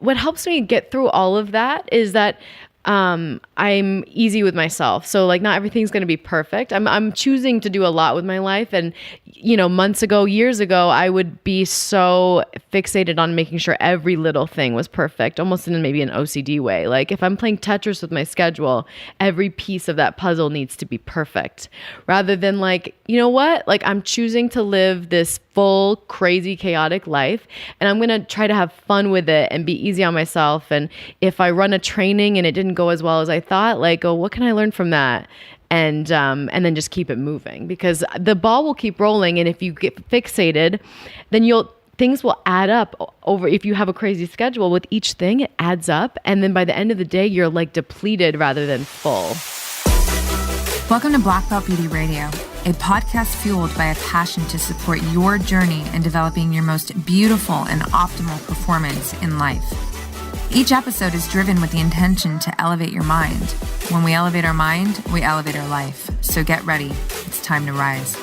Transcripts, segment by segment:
what helps me get through all of that is that I'm easy with myself. So like not everything's going to be perfect. I'm choosing to do a lot with my life. And, months ago, years ago, I would be so fixated on making sure every little thing was perfect, almost in maybe an OCD way. Like if I'm playing Tetris with my schedule, every piece of that puzzle needs to be perfect rather than like, you know what? Like I'm choosing to live this full, crazy, chaotic life. And I'm going to try to have fun with it and be easy on myself. And if I run a training and it didn't go as well as I thought, like, oh, what can I learn from that? And then just keep it moving because the ball will keep rolling. And if you get fixated, then things will add up over. If you have a crazy schedule with each thing, it adds up. And then by the end of the day, you're like depleted rather than full. Welcome to Black Belt Beauty Radio, a podcast fueled by a passion to support your journey in developing your most beautiful and optimal performance in life. Each episode is driven with the intention to elevate your mind. When we elevate our mind, we elevate our life. So get ready. It's time to rise.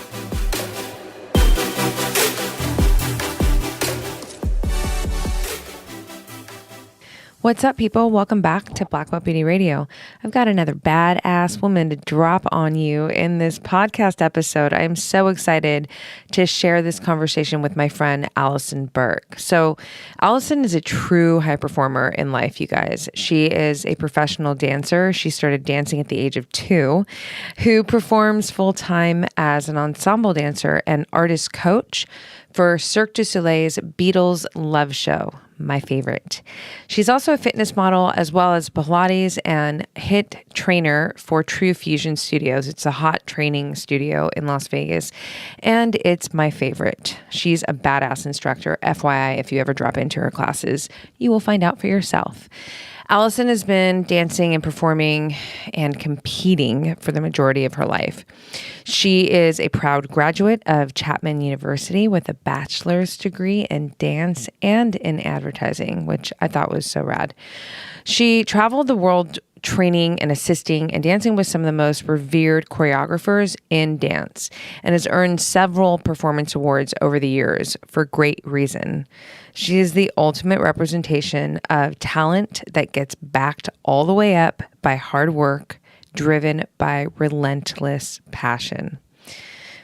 What's up, people? Welcome back to Black Belt Beauty Radio. I've got another badass woman to drop on you in this podcast episode. I am so excited to share this conversation with my friend, Allison Burke. So Allison is a true high performer in life, you guys. She is a professional dancer. She started dancing at the age of 2, who performs full-time as an ensemble dancer and artist coach for Cirque du Soleil's Beatles Love Show, my favorite. She's also a fitness model as well as Pilates and HIIT trainer for TruFusion Studios. It's a hot training studio in Las Vegas, and it's my favorite. She's a badass instructor. FYI, if you ever drop into her classes, you will find out for yourself. Allison has been dancing and performing and competing for the majority of her life. She is a proud graduate of Chapman University with a bachelor's degree in dance and in advertising, which I thought was so rad. She traveled the world training and assisting and dancing with some of the most revered choreographers in dance and has earned several performance awards over the years for great reason. She is the ultimate representation of talent that gets backed all the way up by hard work, driven by relentless passion.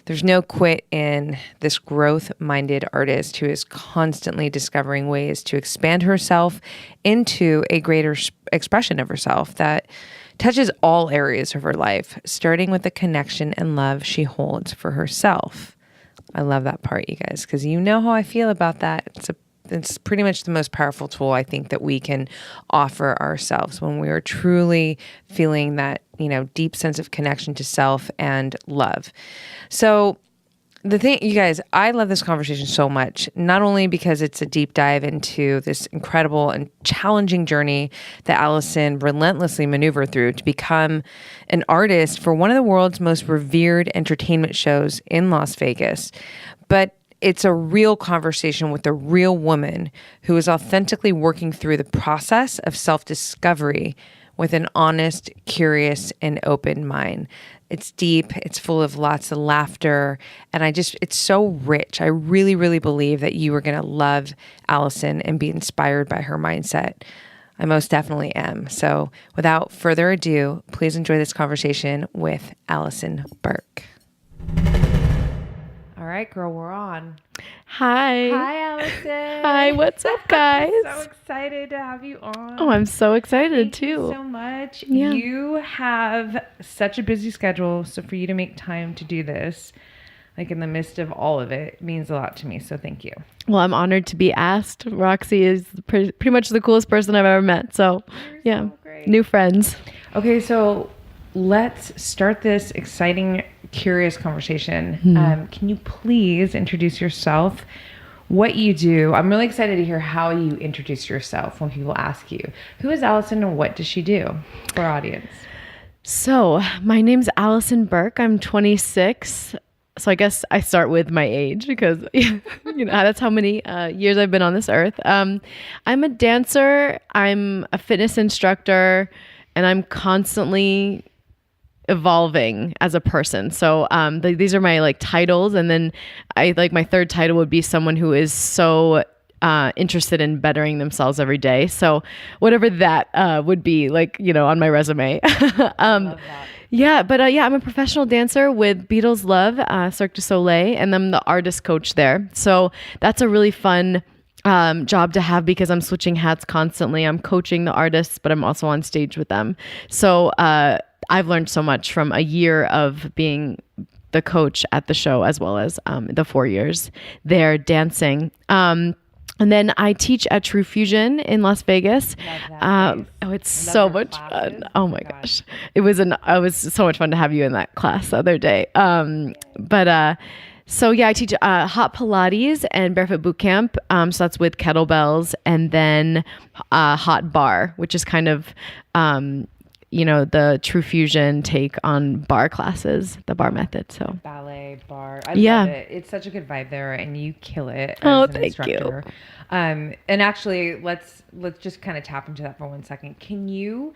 There's no quit in this growth-minded artist who is constantly discovering ways to expand herself into a greater expression of herself that touches all areas of her life, starting with the connection and love she holds for herself. I love that part, you guys, because you know how I feel about that. It's pretty much the most powerful tool I think that we can offer ourselves when we are truly feeling that, deep sense of connection to self and love. So the thing, you guys, I love this conversation so much, not only because it's a deep dive into this incredible and challenging journey that Allison relentlessly maneuvered through to become an artist for one of the world's most revered entertainment shows in Las Vegas, but it's a real conversation with a real woman who is authentically working through the process of self-discovery with an honest, curious, and open mind. It's deep, it's full of lots of laughter, and it's so rich. I really, really believe that you are going to love Allison and be inspired by her mindset. I most definitely am. So without further ado, please enjoy this conversation with Allison Burke. All right, girl, we're on. Hi. Hi, Allison. Hi, what's up, guys? I'm so excited to have you on. Oh, I'm so excited Thank you too. so much. Yeah. You have such a busy schedule, so for you to make time to do this, like in the midst of all of it, means a lot to me. So thank you. Well, I'm honored to be asked. Roxy is pretty much the coolest person I've ever met. So, You're so great. New friends. Okay, so let's start this exciting, curious conversation. Can you please introduce yourself, what you do? I'm really excited to hear how you introduce yourself when people ask you, who is Allison and what does she do for our audience? So my name's Allison Burke. I'm 26. So I guess I start with my age because, that's how many years I've been on this earth. I'm a dancer. I'm a fitness instructor, and I'm constantly evolving as a person. So these are my titles, and then my third title would be someone who is so interested in bettering themselves every day. So whatever that would be like, on my resume. Love that. Yeah, but I'm a professional dancer with Beatles Love, Cirque du Soleil, and I'm the artist coach there. So that's a really fun job to have because I'm switching hats constantly. I'm coaching the artists, but I'm also on stage with them. So I've learned so much from a year of being the coach at the show, as well as the 4 years there dancing. And then I teach at TruFusion in Las Vegas. It's so much fun. Oh my gosh. It was so much fun to have you in that class the other day. So I teach hot Pilates and barefoot boot camp. So that's with kettlebells, and then hot bar, which is kind of the TruFusion take on bar classes, the bar method. So ballet bar, I love it. It's such a good vibe there, and you kill it. Thank you. And actually, let's just kind of tap into that for 1 second. Can you,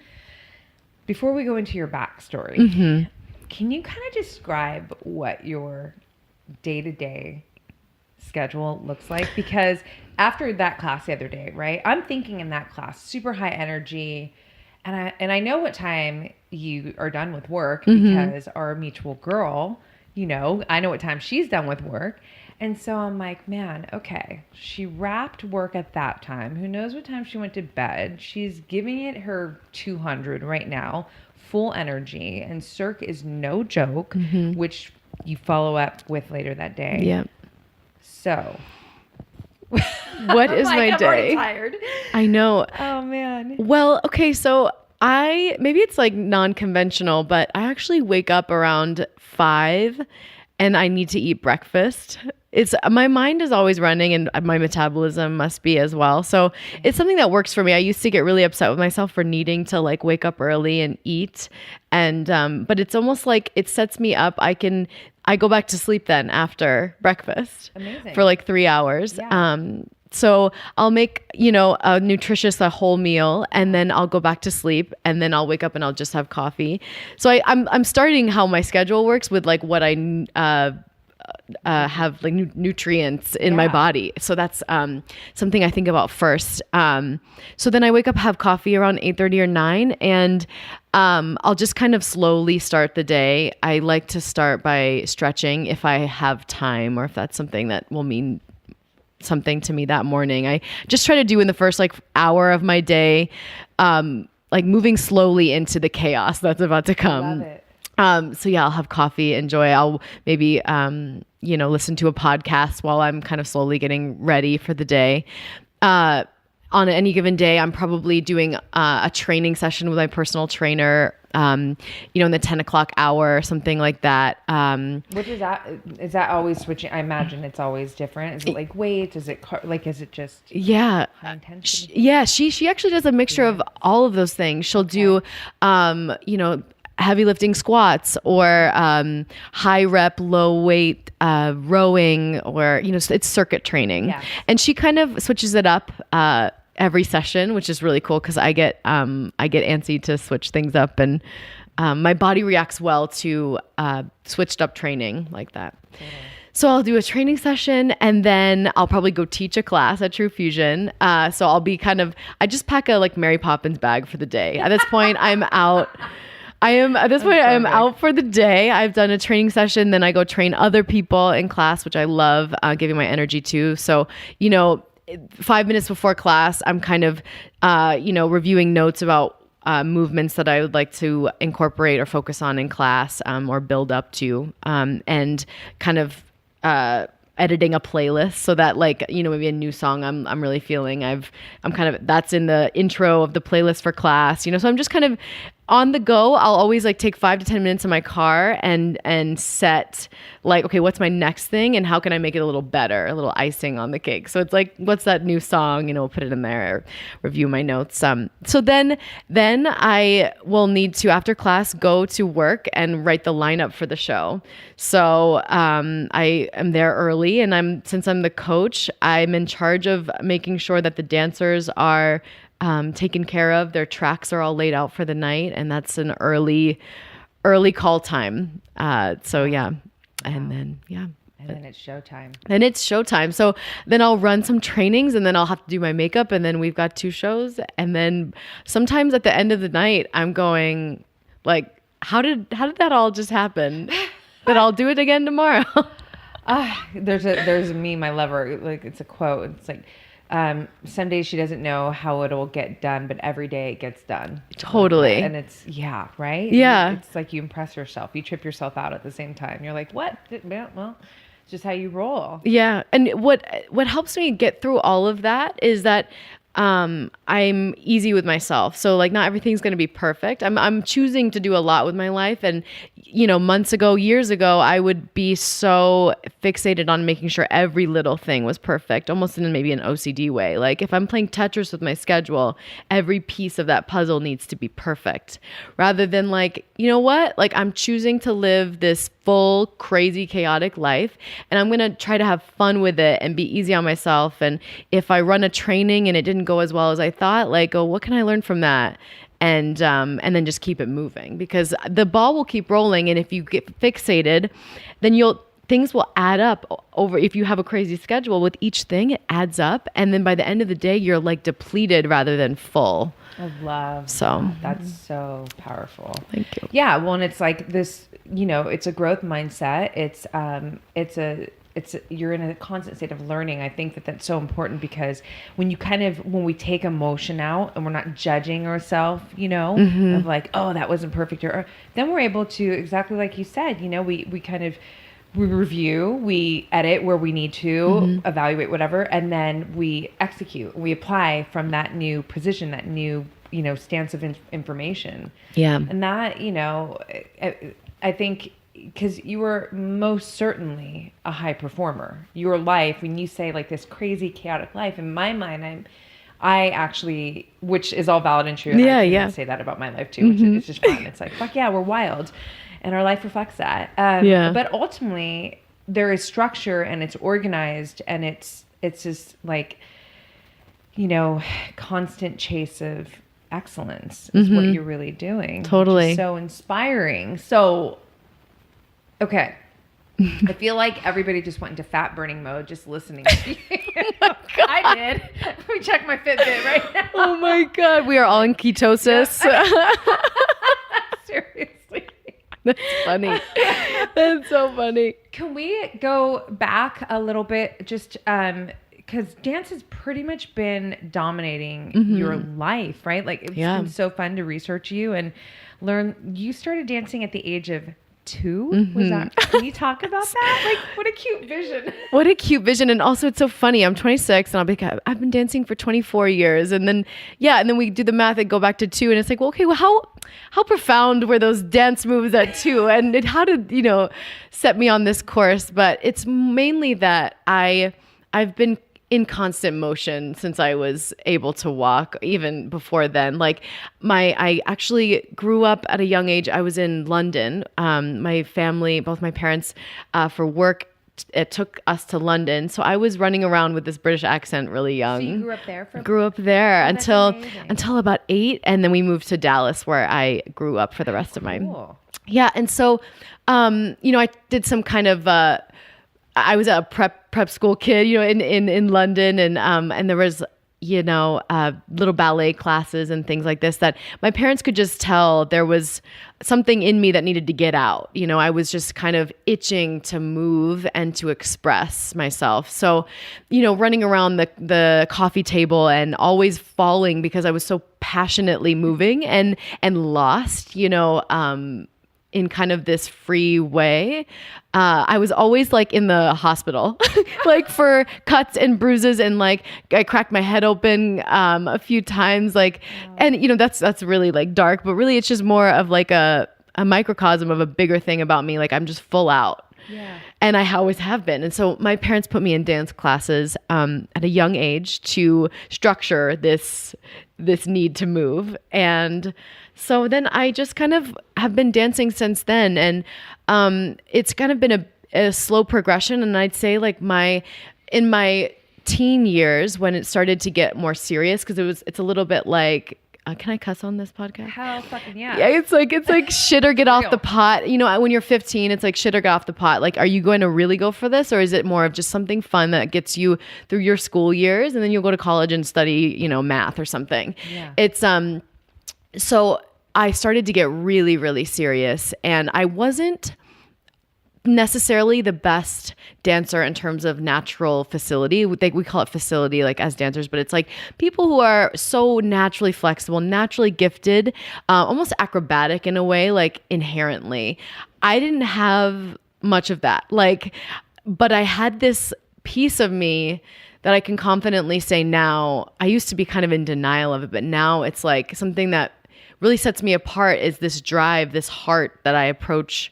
before we go into your backstory, can you kind of describe what your day-to-day schedule looks like? Because after that class the other day, right? I'm thinking in that class, super high energy. And I know what time you are done with work because our mutual girl, I know what time she's done with work. And so I'm like, man, okay, she wrapped work at that time. Who knows what time she went to bed? She's giving it her 200 right now, full energy. And Cirque is no joke, which you follow up with later that day. Yeah. So what is my day? I'm already tired. I know. Oh man. Well, okay, so maybe it's like non-conventional, but I actually wake up around 5 and I need to eat breakfast. My mind is always running, and my metabolism must be as well. So it's something that works for me. I used to get really upset with myself for needing to like wake up early and eat. And, but it's almost like it sets me up. I go back to sleep then after breakfast. Amazing. For like 3 hours. Yeah. So I'll make, a whole meal, and then I'll go back to sleep, and then I'll wake up and I'll just have coffee. So I'm starting how my schedule works with like what I have like nutrients in my body. So that's something I think about first. So then I wake up, have coffee around 8:30 or 9, and I'll just kind of slowly start the day. I like to start by stretching if I have time, or if that's something that will mean something to me that morning. I just try to do in the first like hour of my day, like moving slowly into the chaos that's about to come. Love it. So I'll have coffee, enjoy. I'll maybe, listen to a podcast while I'm kind of slowly getting ready for the day. On any given day, I'm probably doing a training session with my personal trainer, in the 10 o'clock hour or something like that. Which is that? Is that always switching? I imagine it's always different. Is it like weights? Is it is it just high intensity? She actually does a mixture of all of those things. She'll do, heavy lifting squats, or high rep, low weight rowing, or it's circuit training. Yeah. And she kind of switches it up every session, which is really cool because I get antsy to switch things up, and my body reacts well to switched up training like that. Totally. So I'll do a training session, and then I'll probably go teach a class at TruFusion. So I'll be I just pack a like Mary Poppins bag for the day. At this point, I'm out. I am out for the day. I've done a training session, then I go train other people in class, which I love, giving my energy to. So, 5 minutes before class, I'm kind of, reviewing notes about movements that I would like to incorporate or focus on in class, or build up to, and kind of editing a playlist so that maybe a new song I'm really feeling. I'm kind of, that's in the intro of the playlist for class, so I'm just kind of on the go. I'll always take 5 to 10 minutes in my car and set okay, what's my next thing and how can I make it a little better, a little icing on the cake. So it's what's that new song, we'll put it in there, or review my notes. So then I will need to, after class, go to work and write the lineup for the show. So I am there early, and since I'm the coach, I'm in charge of making sure that the dancers are taken care of. Their tracks are all laid out for the night, and that's an early call time. And then And then it's showtime. And it's showtime. So then I'll run some trainings and then I'll have to do my makeup. And then we've got 2 shows. And then sometimes at the end of the night, I'm going like, how did that all just happen? But I'll do it again tomorrow. There's a meme I love, her, like it's a quote. It's like, some days she doesn't know how it'll get done, but every day it gets done. Totally. And it's, yeah, right? Yeah. It's like you impress yourself. You trip yourself out at the same time. You're like, what? Well, it's just how you roll. Yeah. And what helps me get through all of that is that I'm easy with myself. So like not everything's going to be perfect. I'm choosing to do a lot with my life. And, months ago, years ago, I would be so fixated on making sure every little thing was perfect, almost in maybe an OCD way. Like if I'm playing Tetris with my schedule, every piece of that puzzle needs to be perfect rather than like, you know what? Like I'm choosing to live this full, crazy, chaotic life. And I'm going to try to have fun with it and be easy on myself. And if I run a training and it didn't go as well as I thought, like, oh, what can I learn from that? And then just keep it moving because the ball will keep rolling. And if you get fixated, then things will add up over. If you have a crazy schedule with each thing, it adds up. And then by the end of the day, you're like depleted rather than full. I love so that's so powerful. Thank you. Yeah. Well, and it's like this, it's a growth mindset. You're in a constant state of learning. I think that's so important because when we take emotion out and we're not judging ourselves, of like, oh, that wasn't perfect. Or then we're able to, exactly like you said, we review, we edit where we need to, evaluate whatever, and then we execute. We apply from that new position, that new, stance of information. Yeah. And that, I think because you were most certainly a high performer. Your life, when you say like this crazy, chaotic life, in my mind, I actually, which is all valid and true. And I can say that about my life too, which is just fun. It's like, fuck yeah, we're wild. And our life reflects that. But ultimately, there is structure and it's organized and it's just like, constant chase of excellence is what you're really doing. Totally. So inspiring. So, okay. I feel like everybody just went into fat burning mode just listening to you. Oh I did. Let me check my Fitbit right now. Oh my God. We are all in ketosis. Seriously. That's funny. That's so funny. Can we go back a little bit just because dance has pretty much been dominating your life, right? Like it's been so fun to research you and learn. You started dancing at the age of 2? Was that? Can you talk about that? Like, what a cute vision. What a cute vision. And also it's so funny. I'm 26 and I'll be like, I've been dancing for 24 years. And then, and then we do the math and go back to 2. And it's like, well, okay, well, how profound were those dance moves at 2? And how did, set me on this course? But it's mainly that I've been in constant motion since I was able to walk, even before then. Like I actually grew up at a young age. I was in London. My family, both my parents, for work, it took us to London. So I was running around with this British accent really young. So you grew up there? Grew up there until about 8. And then we moved to Dallas where I grew up for the rest of my... Yeah. And so, I did some kind of... I was a prep school kid, in London, and there was, little ballet classes and things like this that my parents could just tell there was something in me that needed to get out. I was just kind of itching to move and to express myself. So, running around the coffee table and always falling because I was so passionately moving and lost, in kind of this free way. I was always like in the hospital, like for cuts and bruises, and like I cracked my head open a few times, like, and that's really like dark, but really it's just more of like a microcosm of a bigger thing about me. Like I'm just full out. Yeah. And I always have been. And so my parents put me in dance classes at a young age to structure this need to move. And so then I just kind of have been dancing since then. And it's kind of been a slow progression. And I'd say like in my teen years when it started to get more serious, because it's a little bit like can I cuss on this podcast? Hell fucking yeah. Yeah, it's like shit or get off the pot. You know, when you're 15, it's like shit or get off the pot. Like, are you going to really go for this, or is it more of just something fun that gets you through your school years, and then you'll go to college and study, you know, math or something? Yeah. It's so I started to get really, really serious, and I wasn't necessarily the best dancer in terms of natural facility. We call it facility, like, as dancers, but it's like people who are so naturally flexible, naturally gifted, almost acrobatic in a way, like inherently. I didn't have much of that, like, but I had this piece of me that I can confidently say now. I used to be kind of in denial of it, but now it's like something that really sets me apart is this drive, this heart that I approach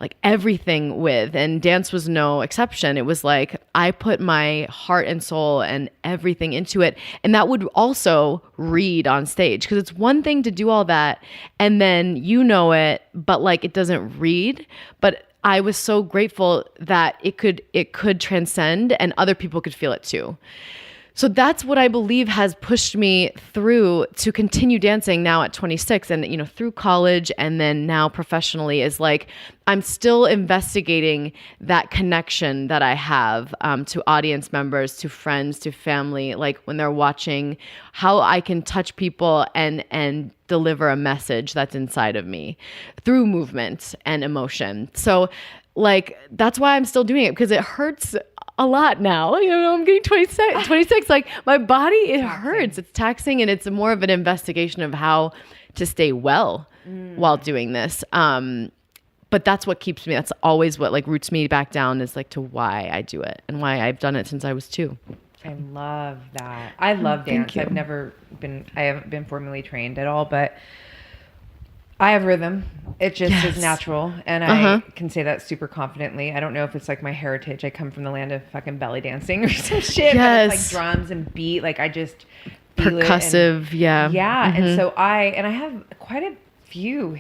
like everything with, and dance was no exception. It was like I put my heart and soul and everything into it, and that would also read on stage, because it's one thing to do all that and then you know it, but like it doesn't read. But I was so grateful that it could transcend and other people could feel it too. So that's what I believe has pushed me through to continue dancing now at 26, and, you know, through college and then now professionally, is like I'm still investigating that connection that I have to audience members, to friends, to family, like when they're watching, how I can touch people and deliver a message that's inside of me through movement and emotion. So like that's why I'm still doing it, because it hurts a lot now. You know, I'm getting 26, like my body, it hurts. It's taxing, and it's more of an investigation of how to stay well while doing this. But that's what keeps me, that's always what like roots me back down, is like to why I do it and why I've done it since I was 2. I love that. I love dance. I haven't been formally trained at all, but I have rhythm. It just is natural. And I can say that super confidently. I don't know if it's like my heritage. I come from the land of fucking belly dancing or some shit. But it's like drums and beat. Like I just feel percussive. Yeah. And so I have quite a few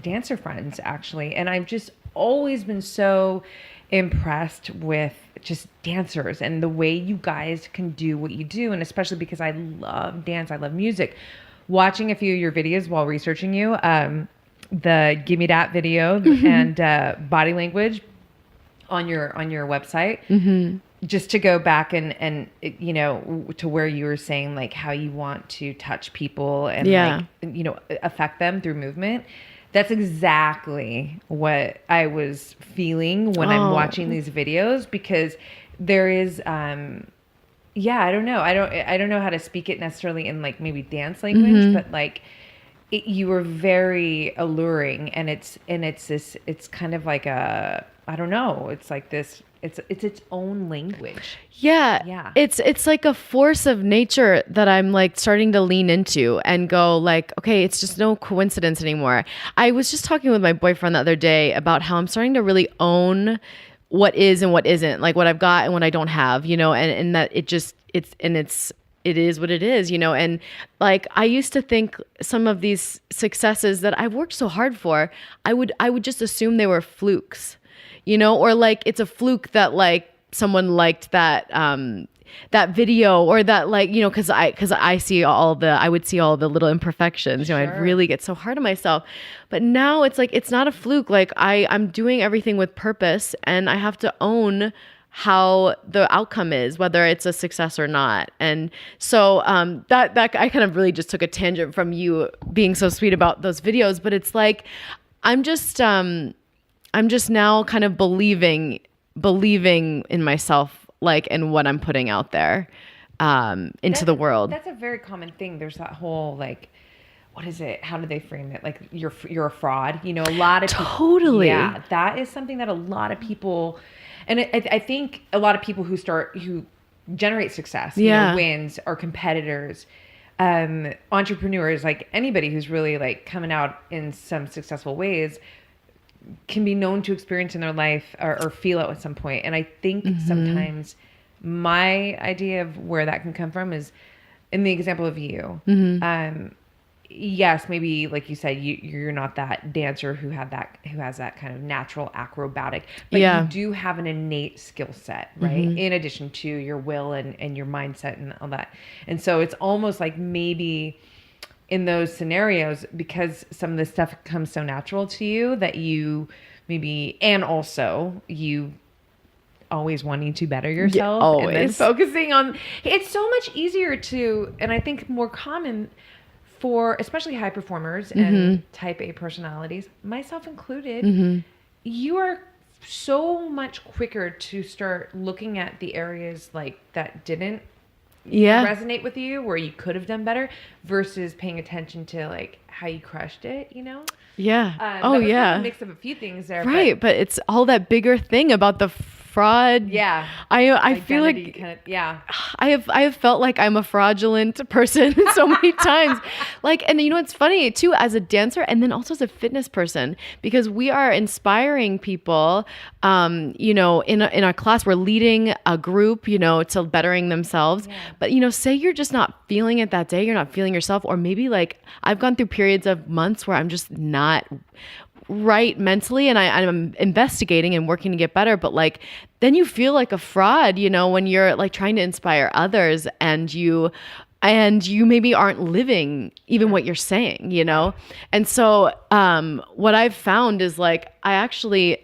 dancer friends actually. And I've just always been so impressed with just dancers and the way you guys can do what you do. And especially because I love dance. I love music. Watching a few of your videos while researching you, the Gimme Dat video and body language on your website, just to go back and you know, to where you were saying like how you want to touch people and like, you know, affect them through movement. That's exactly what I was feeling when I'm watching these videos, because there is yeah, I don't know. I don't know how to speak it necessarily in like maybe dance language, but like you were very alluring, and it's kind of like a, I don't know. It's like this, it's its own language. Yeah. It's like a force of nature that I'm like starting to lean into and go like, okay, it's just no coincidence anymore. I was just talking with my boyfriend the other day about how I'm starting to really own what is and what isn't, like what I've got and what I don't have, you know, and that it is what it is, you know. And like I used to think some of these successes that I've worked so hard for, I would just assume they were flukes, you know, or like it's a fluke that like someone liked that that video, or that like, you know, because I would see all the little imperfections, you know. I'd really get so hard on myself. But now it's like it's not a fluke. Like I'm doing everything with purpose, and I have to own how the outcome is, whether it's a success or not. And so that I kind of really just took a tangent from you being so sweet about those videos, but it's like I'm just now kind of believing in myself, like, and what I'm putting out there into the world. That's a very common thing. There's that whole like, what is it? How do they frame it? Like you're a fraud. You know, a lot of totally. Yeah, that is something that a lot of people, and I think a lot of people who generate success, you know, wins, are competitors, entrepreneurs, like anybody who's really like coming out in some successful ways, can be known to experience in their life or feel it at some point. And I think sometimes my idea of where that can come from is in the example of you. Yes, maybe like you said, you're not that dancer who has that kind of natural acrobatic, but you do have an innate skill set, right? In addition to your will and your mindset and all that. And so it's almost like maybe in those scenarios, because some of this stuff comes so natural to you that you maybe, and also you always wanting to better yourself, always. and then focusing on, it's so much easier to, and I think more common for especially high performers and type A personalities, myself included, you are so much quicker to start looking at the areas like that didn't resonate with you, where you could have done better, versus paying attention to like how you crushed it, you know? Yeah. That was kind of a mix of a few things there. Right. But it's all that bigger thing about the fraud. Yeah. I feel like kind of, yeah. I have felt like I'm a fraudulent person so many times. Like, and you know, it's funny too, as a dancer and then also as a fitness person, because we are inspiring people, you know, in our class, we're leading a group, you know, to bettering themselves. Yeah. But, you know, say you're just not feeling it that day, you're not feeling yourself, or maybe like I've gone through periods of months where I'm just not right mentally, and I'm investigating and working to get better, but like then you feel like a fraud, you know, when you're like trying to inspire others and you maybe aren't living even what you're saying, you know? And so what I've found is like I actually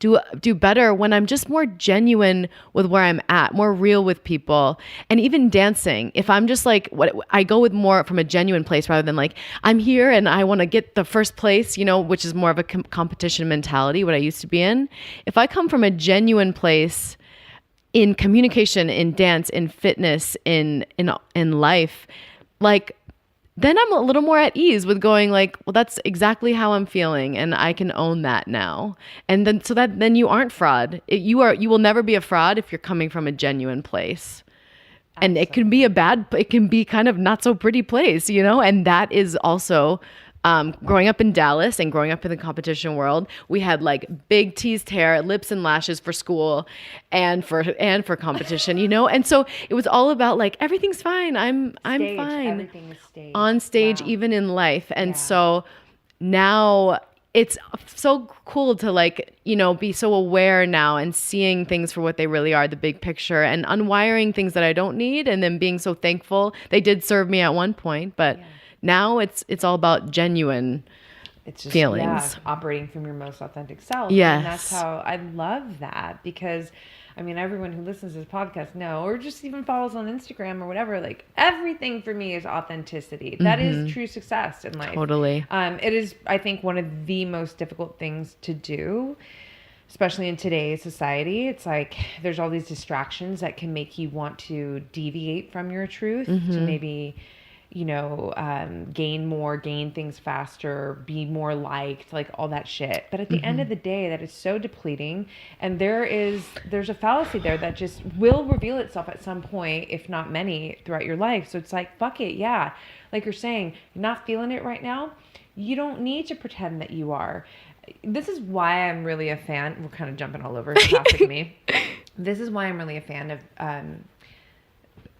do better when I'm just more genuine with where I'm at, more real with people. And even dancing, if I'm just like, I go with more from a genuine place rather than like, I'm here and I want to get the first place, you know, which is more of a competition mentality, what I used to be in. If I come from a genuine place in communication, in dance, in fitness, in life, like, then I'm a little more at ease with going like, well, that's exactly how I'm feeling, and I can own that now. And then, so that then you aren't fraud. You will never be a fraud if you're coming from a genuine place. And it can be it can be kind of not so pretty place, you know? And that is also, growing up in Dallas and growing up in the competition world, we had like big teased hair, lips and lashes for school and for competition, you know? And so it was all about like, everything's fine. I'm fine. Everything is staged. On stage, wow. Even in life. And so now it's so cool to like, you know, be so aware now and seeing things for what they really are, the big picture, and unwiring things that I don't need, and then being so thankful they did serve me at one point, but now it's all about genuine feelings. Operating from your most authentic self. Yes. And that's how I love that, because I mean, everyone who listens to this podcast or just even follows on Instagram or whatever, like everything for me is authenticity. That is true success in life. Totally. It is, I think, one of the most difficult things to do, especially in today's society. It's like there's all these distractions that can make you want to deviate from your truth to maybe, you know, gain things faster, be more liked, like all that shit. But at the end of the day, that is so depleting. And there's a fallacy there that just will reveal itself at some point, if not many, throughout your life. So it's like, fuck it. Yeah. Like you're saying, you're not feeling it right now. You don't need to pretend that you are. This is why I'm really a fan. We're kind of jumping all over topic me. This is why I'm really a fan of,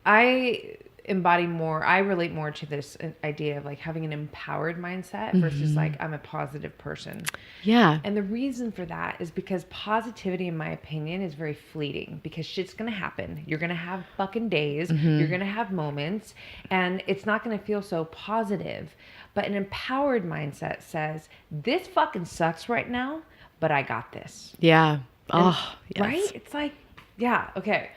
I relate more to this idea of like having an empowered mindset versus like I'm a positive person. Yeah. And the reason for that is because positivity, in my opinion, is very fleeting, because shit's going to happen. You're going to have fucking days. You're going to have moments, and it's not going to feel so positive. But an empowered mindset says, this fucking sucks right now, but I got this. Yeah. Oh, yes. Right? It's like, yeah, okay.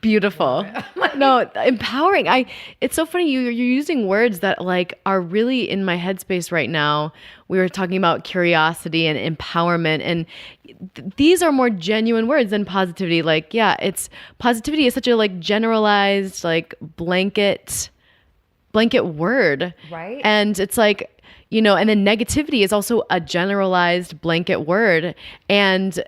Beautiful. No, empowering. It's so funny. You're using words that like are really in my headspace right now. We were talking about curiosity and empowerment, and these are more genuine words than positivity. Like, yeah, positivity is such a like generalized, like blanket word. Right. And it's like, you know, and then negativity is also a generalized blanket word. And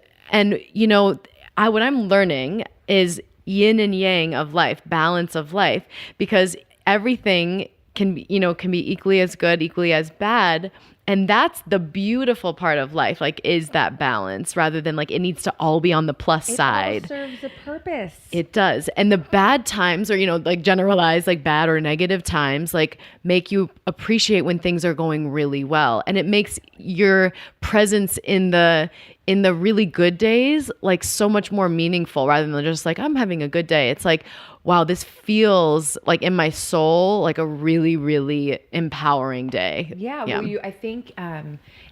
you know, what I'm learning is yin and yang of life, balance of life, because everything can be equally as good, equally as bad. And that's the beautiful part of life, like, is that balance, rather than like it needs to all be on the plus side. It all serves a purpose. It does. And the bad times, or, you know, like generalized, like bad or negative times, like make you appreciate when things are going really well. And it makes your presence in the in the really good days, like so much more meaningful rather than just like, I'm having a good day. It's like, wow, this feels like in my soul, like a really, really empowering day. Yeah. Well, I think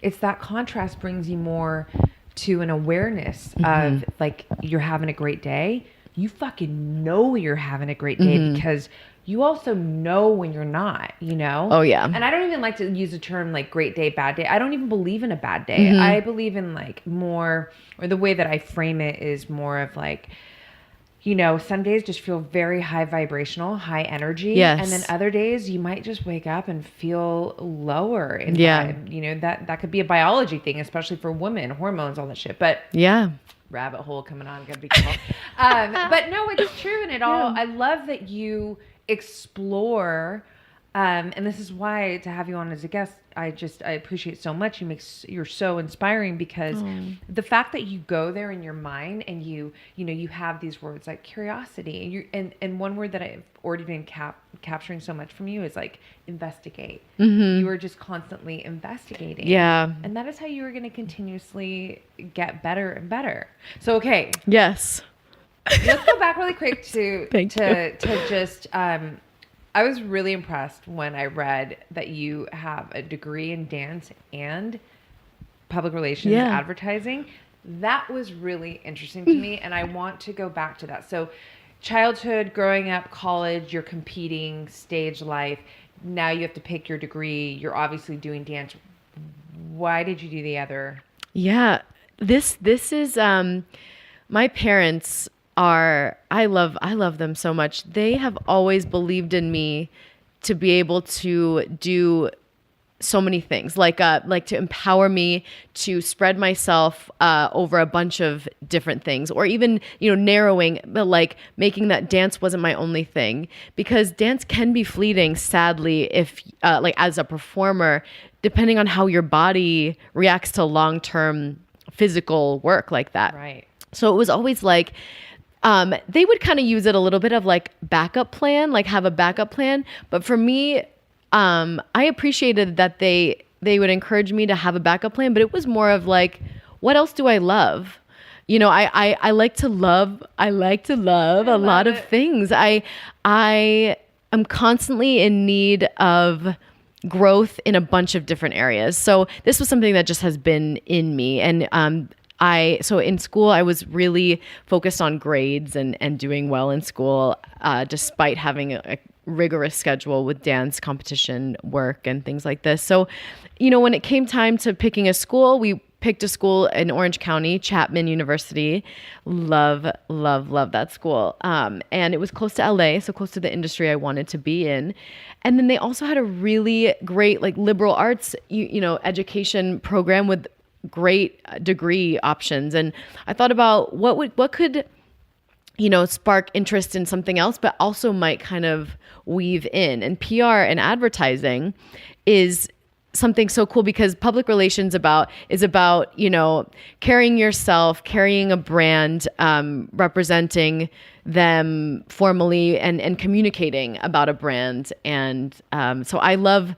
it's that contrast brings you more to an awareness of like, you're having a great day. You fucking know you're having a great day because you also know when you're not, you know? Oh, yeah. And I don't even like to use the term like great day, bad day. I don't even believe in a bad day. I believe in like more, or the way that I frame it is more of like, you know, some days just feel very high vibrational, high energy. Yes. And then other days you might just wake up and feel lower in Yeah. vibe. You know, that could be a biology thing, especially for women, hormones, all that shit. But Yeah. rabbit hole coming on, gotta be careful. But no, it's true. And I love that you explore, and this is why to have you on as a guest, I appreciate so much. You're so inspiring because the fact that you go there in your mind and you have these words like curiosity and one word that I've already been capturing so much from you is like investigate. You are just constantly investigating. Yeah. And that is how you are going to continuously get better and better. So, okay. Yes. Let's go back really quick to just, I was really impressed when I read that you have a degree in dance and public relations and advertising. That was really interesting to me. And I want to go back to that. So childhood, growing up, college, you're competing, stage life. Now you have to pick your degree. You're obviously doing dance. Why did you do the other? Yeah. This is, my parents I love them so much. They have always believed in me to be able to do so many things, like to empower me to spread myself over a bunch of different things, or even, narrowing, but like making that dance wasn't my only thing, because dance can be fleeting, sadly, if like as a performer, depending on how your body reacts to long-term physical work like that. Right. So it was always like, they would kind of use it a little bit of like backup plan, like have a backup plan. But for me, I appreciated that they would encourage me to have a backup plan, but it was more of like, what else do I love? I like to love a lot of things. I am constantly in need of growth in a bunch of different areas. So this was something that just has been in me. And, so in school, I was really focused on grades and doing well in school, despite having a rigorous schedule with dance competition work and things like this. So, when it came time to picking a school, we picked a school in Orange County, Chapman University. Love that school. And it was close to LA, so close to the industry I wanted to be in. And then they also had a really great like liberal arts, education program with great degree options. And I thought about what could, spark interest in something else, but also might kind of weave in. And PR and advertising is something so cool, because public relations is about, carrying yourself, carrying a brand, representing them formally and communicating about a brand. And so I loved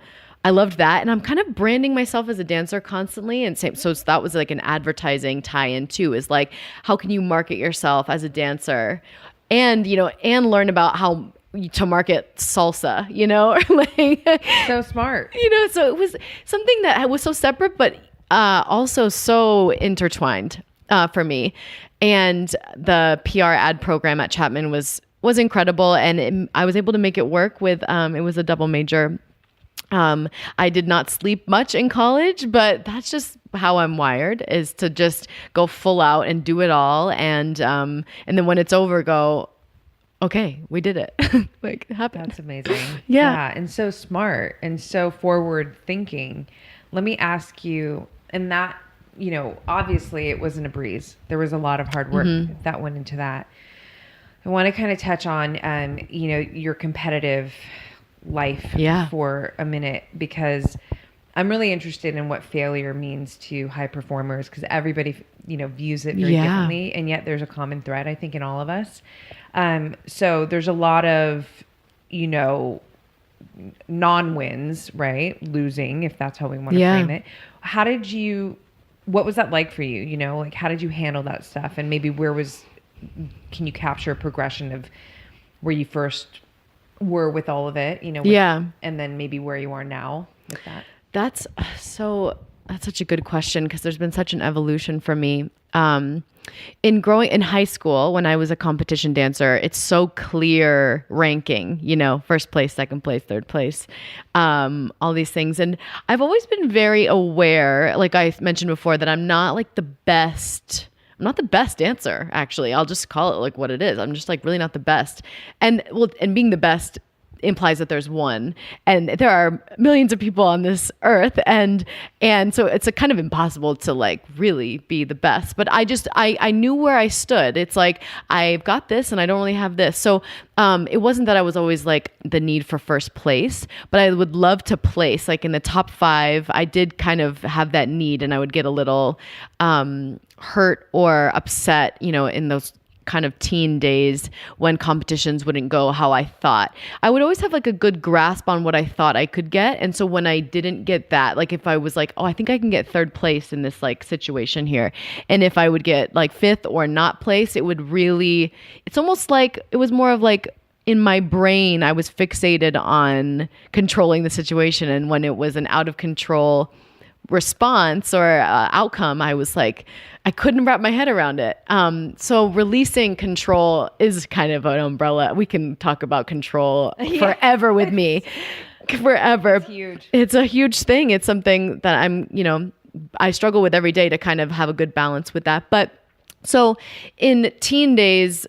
that. And I'm kind of branding myself as a dancer constantly. And so that was like an advertising tie-in too, is like, how can you market yourself as a dancer and, and learn about how to market salsa, like, so smart, so it was something that was so separate, but also so intertwined for me. And the PR ad program at Chapman was incredible. And I was able to make it work with, it was a double major. I did not sleep much in college, but that's just how I'm wired, is to just go full out and do it all. And then when it's over, go, okay, we did it. Like, it happened. That's amazing. Yeah. And so smart and so forward thinking. Let me ask you, and that, obviously it wasn't a breeze. There was a lot of hard work that went into that. I want to kind of touch on, your competitive life for a minute, because I'm really interested in what failure means to high performers, because everybody, views it very differently. And yet there's a common thread, I think, in all of us. So there's a lot of, non-wins, right? Losing, if that's how we want to frame it. How did you what was that like for you? You know, like how did you handle that stuff? And maybe can you capture a progression of where you first were with all of it, you know, Yeah. and then maybe where you are now with that? That's such a good question, because there's been such an evolution for me. In growing in high school, when I was a competition dancer, it's so clear ranking, you know, first place, second place, third place, all these things. And I've always been very aware, like I mentioned before, that I'm not like the best. I'm not the best dancer, actually. I'll just call it like what it is. I'm just like really not the best. And being the best implies that there's one, and there are millions of people on this earth, and so it's a kind of impossible to like really be the best. But I knew where I stood. It's like I've got this and I don't really have this. So it wasn't that I was always like the need for first place, but I would love to place like in the top 5. I did kind of have that need, and I would get a little hurt or upset, you know, in those kind of teen days when competitions wouldn't go how I thought. I would always have like a good grasp on what I thought I could get. And so when I didn't get that, like if I was like, oh, I think I can get third place in this like situation here, and if I would get like fifth or not place, it would really, it's almost like it was more of like in my brain, I was fixated on controlling the situation. And when it was an out of control response or outcome, I was like, I couldn't wrap my head around it. So releasing control is kind of an umbrella. We can talk about control forever with me. Forever. It's huge. It's a huge thing. It's something that I'm, you know, I struggle with every day to kind of have a good balance with that. But so in teen days,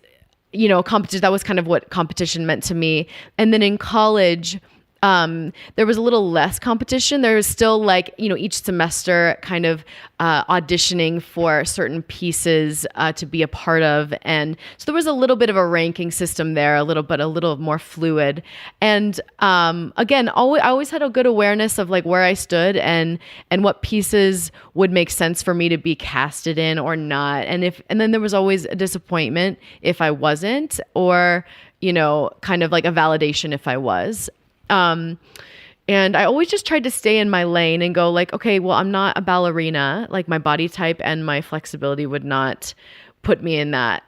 you know, competition, that was kind of what competition meant to me. And then in college, there was a little less competition. There was still like, you know, each semester kind of auditioning for certain pieces to be a part of. And so there was a little bit of a ranking system there, a little more fluid. And again, I always had a good awareness of like where I stood and what pieces would make sense for me to be casted in or not. And then there was always a disappointment if I wasn't, or, you know, kind of like a validation if I was. And I always just tried to stay in my lane and go like, okay, well, I'm not a ballerina. Like my body type and my flexibility would not put me in that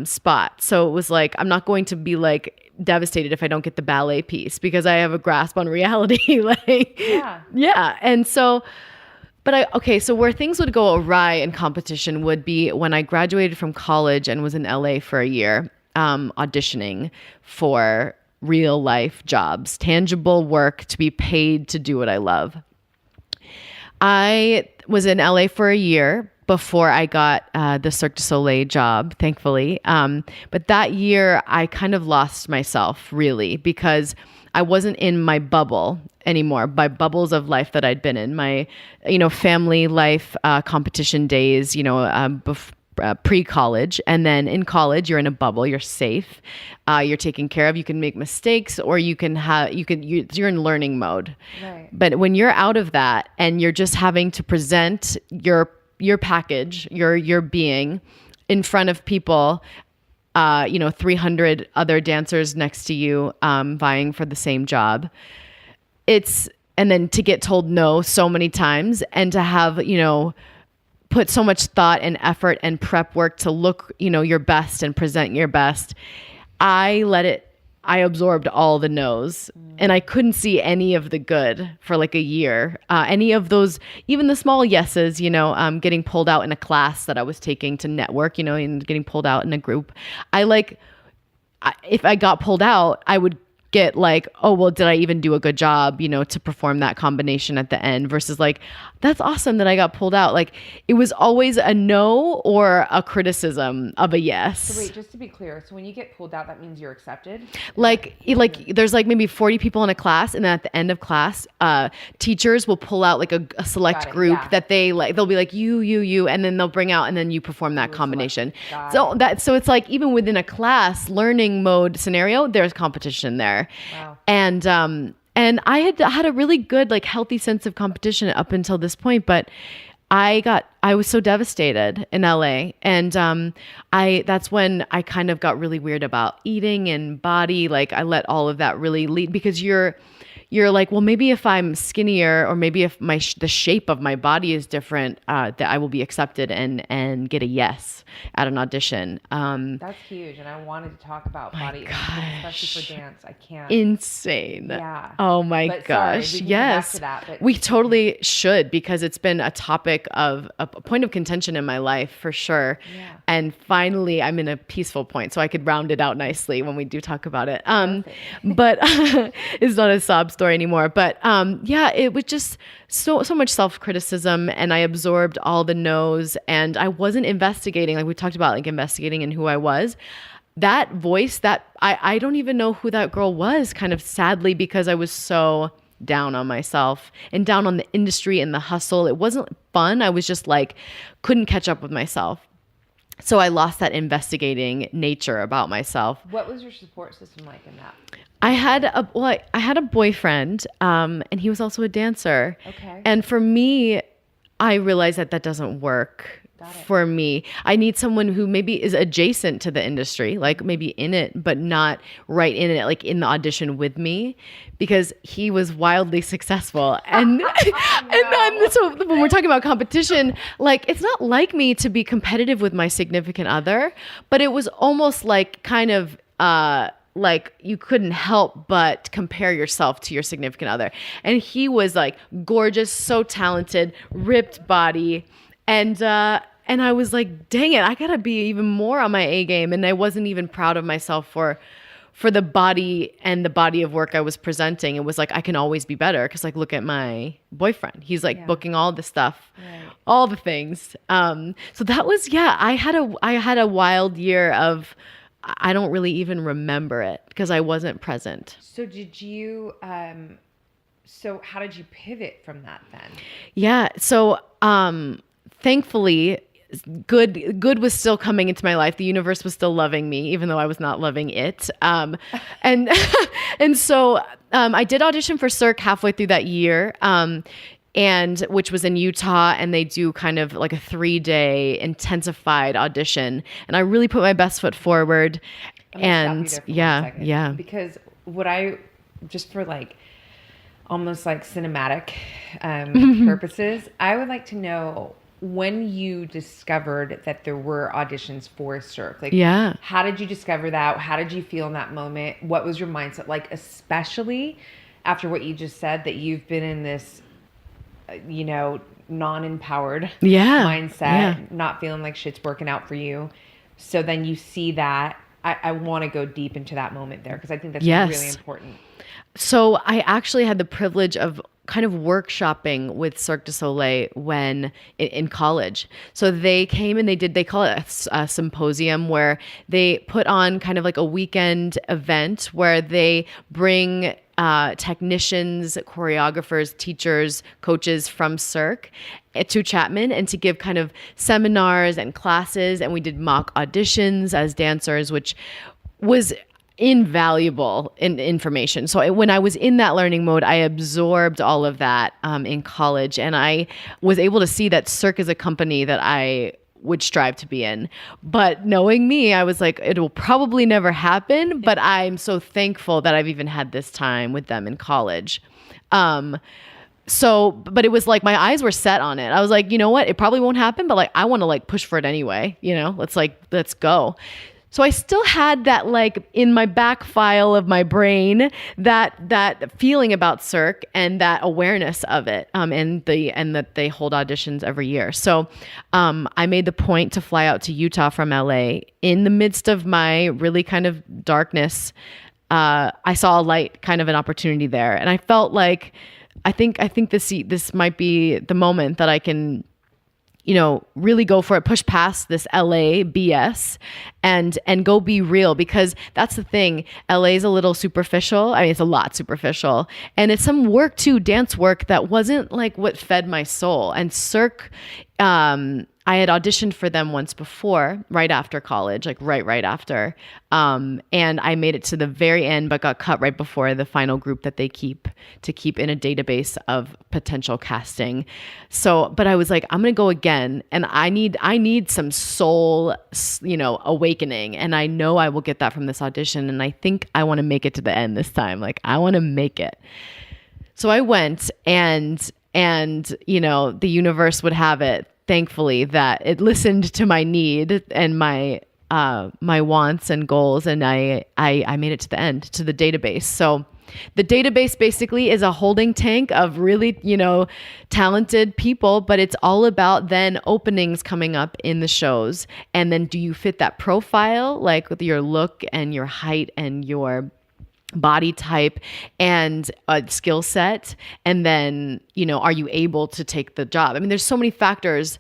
spot. So it was like, I'm not going to be like devastated if I don't get the ballet piece, because I have a grasp on reality. Like, yeah. And so, so where things would go awry in competition would be when I graduated from college and was in LA for a year, auditioning for real life jobs, tangible work to be paid to do what I love. I was in LA for a year before I got the Cirque du Soleil job, thankfully. But that year I kind of lost myself really, because I wasn't in my bubble anymore, my bubbles of life that I'd been in, my, you know, family life, competition days, you know, pre-college. And then in college, you're in a bubble, you're safe, you're taken care of, you can make mistakes, or you're in learning mode. Right. But when you're out of that and you're just having to present your package, your being in front of people, 300 other dancers next to you, vying for the same job, and then to get told no so many times, and to have, you know, put so much thought and effort and prep work to look, you know, your best and present your best. I absorbed all the no's, and I couldn't see any of the good for like a year. Any of those, even the small yeses, you know, getting pulled out in a class that I was taking to network, you know, and getting pulled out in a group. If I got pulled out, I would get like, oh, well, did I even do a good job, you know, to perform that combination at the end, versus like, that's awesome that I got pulled out. Like it was always a no or a criticism of a yes. So wait, just to be clear. So when you get pulled out, that means you're accepted? Like there's like maybe 40 people in a class, and then at the end of class, teachers will pull out like a select group that they'll be like, you, and then they'll bring out, and then you perform that combination. So it's like even within a class learning mode scenario, there's competition there. Wow. And I had a really good, like healthy sense of competition up until this point, but I was so devastated in LA. And that's when I kind of got really weird about eating and body. Like I let all of that really lead, because you're you're like, well, maybe if I'm skinnier, or maybe if the shape of my body is different, that I will be accepted and get a yes at an audition. That's huge. And I wanted to talk about body image, especially for dance. I can't. Insane. Yeah. Oh my gosh. Sorry, we can yes. come back to that, we totally should, because it's been a topic of a point of contention in my life for sure. Yeah. And finally I'm in a peaceful point, so I could round it out nicely when we do talk about it. But it's not a sob story anymore. But yeah, it was just so much self-criticism, and I absorbed all the no's, and I wasn't investigating, like we talked about, like investigating in who I was. That voice, that I don't even know who that girl was, kind of sadly, because I was so down on myself and down on the industry and the hustle. It wasn't fun. I was just like, couldn't catch up with myself. So I lost that investigating nature about myself. What was your support system like in that? I had a boyfriend, and he was also a dancer. Okay. And for me, I realized that doesn't work for me. I need someone who maybe is adjacent to the industry, like maybe in it, but not right in it, like in the audition with me, because he was wildly successful. And so when we're talking about competition, like it's not like me to be competitive with my significant other, but it was almost like kind of like you couldn't help but compare yourself to your significant other. And he was like gorgeous, so talented, ripped body. And I was like, dang it, I gotta be even more on my A game. And I wasn't even proud of myself for the body and the body of work I was presenting. It was like, I can always be better. Cause like, look at my boyfriend. He's like booking all the stuff, all the things. So that was, I had a wild year of, I don't really even remember it because I wasn't present. So did you, so how did you pivot from that then? Yeah. So, thankfully, good was still coming into my life. The universe was still loving me, even though I was not loving it. And so I did audition for Cirque halfway through that year, and which was in Utah, and they do kind of like a 3-day intensified audition. And I really put my best foot forward. And yeah. Because what I, just for like almost like cinematic purposes, I would like to know when you discovered that there were auditions for Cirque. Like, how did you discover that? How did you feel in that moment? What was your mindset like, especially after what you just said, that you've been in this, non-empowered mindset, not feeling like shit's working out for you. So then you see that. I want to go deep into that moment there, because I think that's really important. So I actually had the privilege of kind of workshopping with Cirque du Soleil when in college. So they came and they call it a symposium, where they put on kind of like a weekend event where they bring technicians, choreographers, teachers, coaches from Cirque to Chapman, and to give kind of seminars and classes. And we did mock auditions as dancers, which was invaluable information. So when I was in that learning mode, I absorbed all of that in college, and I was able to see that Cirque is a company that I would strive to be in. But knowing me, I was like, it will probably never happen, but I'm so thankful that I've even had this time with them in college. But it was like my eyes were set on it. I was like, you know what? It probably won't happen, but like, I want to like push for it anyway. Let's go. So I still had that like in my back file of my brain, that feeling about Cirque and that awareness of it, and that they hold auditions every year. So I made the point to fly out to Utah from LA in the midst of my really kind of darkness. I saw a light, kind of an opportunity there, and I felt like I think this might be the moment that I can, really go for it, push past this LA BS and go be real, because that's the thing. LA is a little superficial. I mean, it's a lot superficial, and it's some work too, dance work, that wasn't like what fed my soul. And Cirque, I had auditioned for them once before, right after college, like right after. And I made it to the very end, but got cut right before the final group that they keep in a database of potential casting. So, but I was like, I'm going to go again. And I need some soul, awakening. And I know I will get that from this audition. And I think I want to make it to the end this time. Like, I want to make it. So I went and you know, the universe would have it, thankfully, that it listened to my need and my wants and goals, and I made it to the end, to the database. So the database basically is a holding tank of really, you know, talented people, but it's all about then openings coming up in the shows. And then do you fit that profile, like with your look and your height and your body type and a skill set? And then, you know, are you able to take the job? I mean, there's so many factors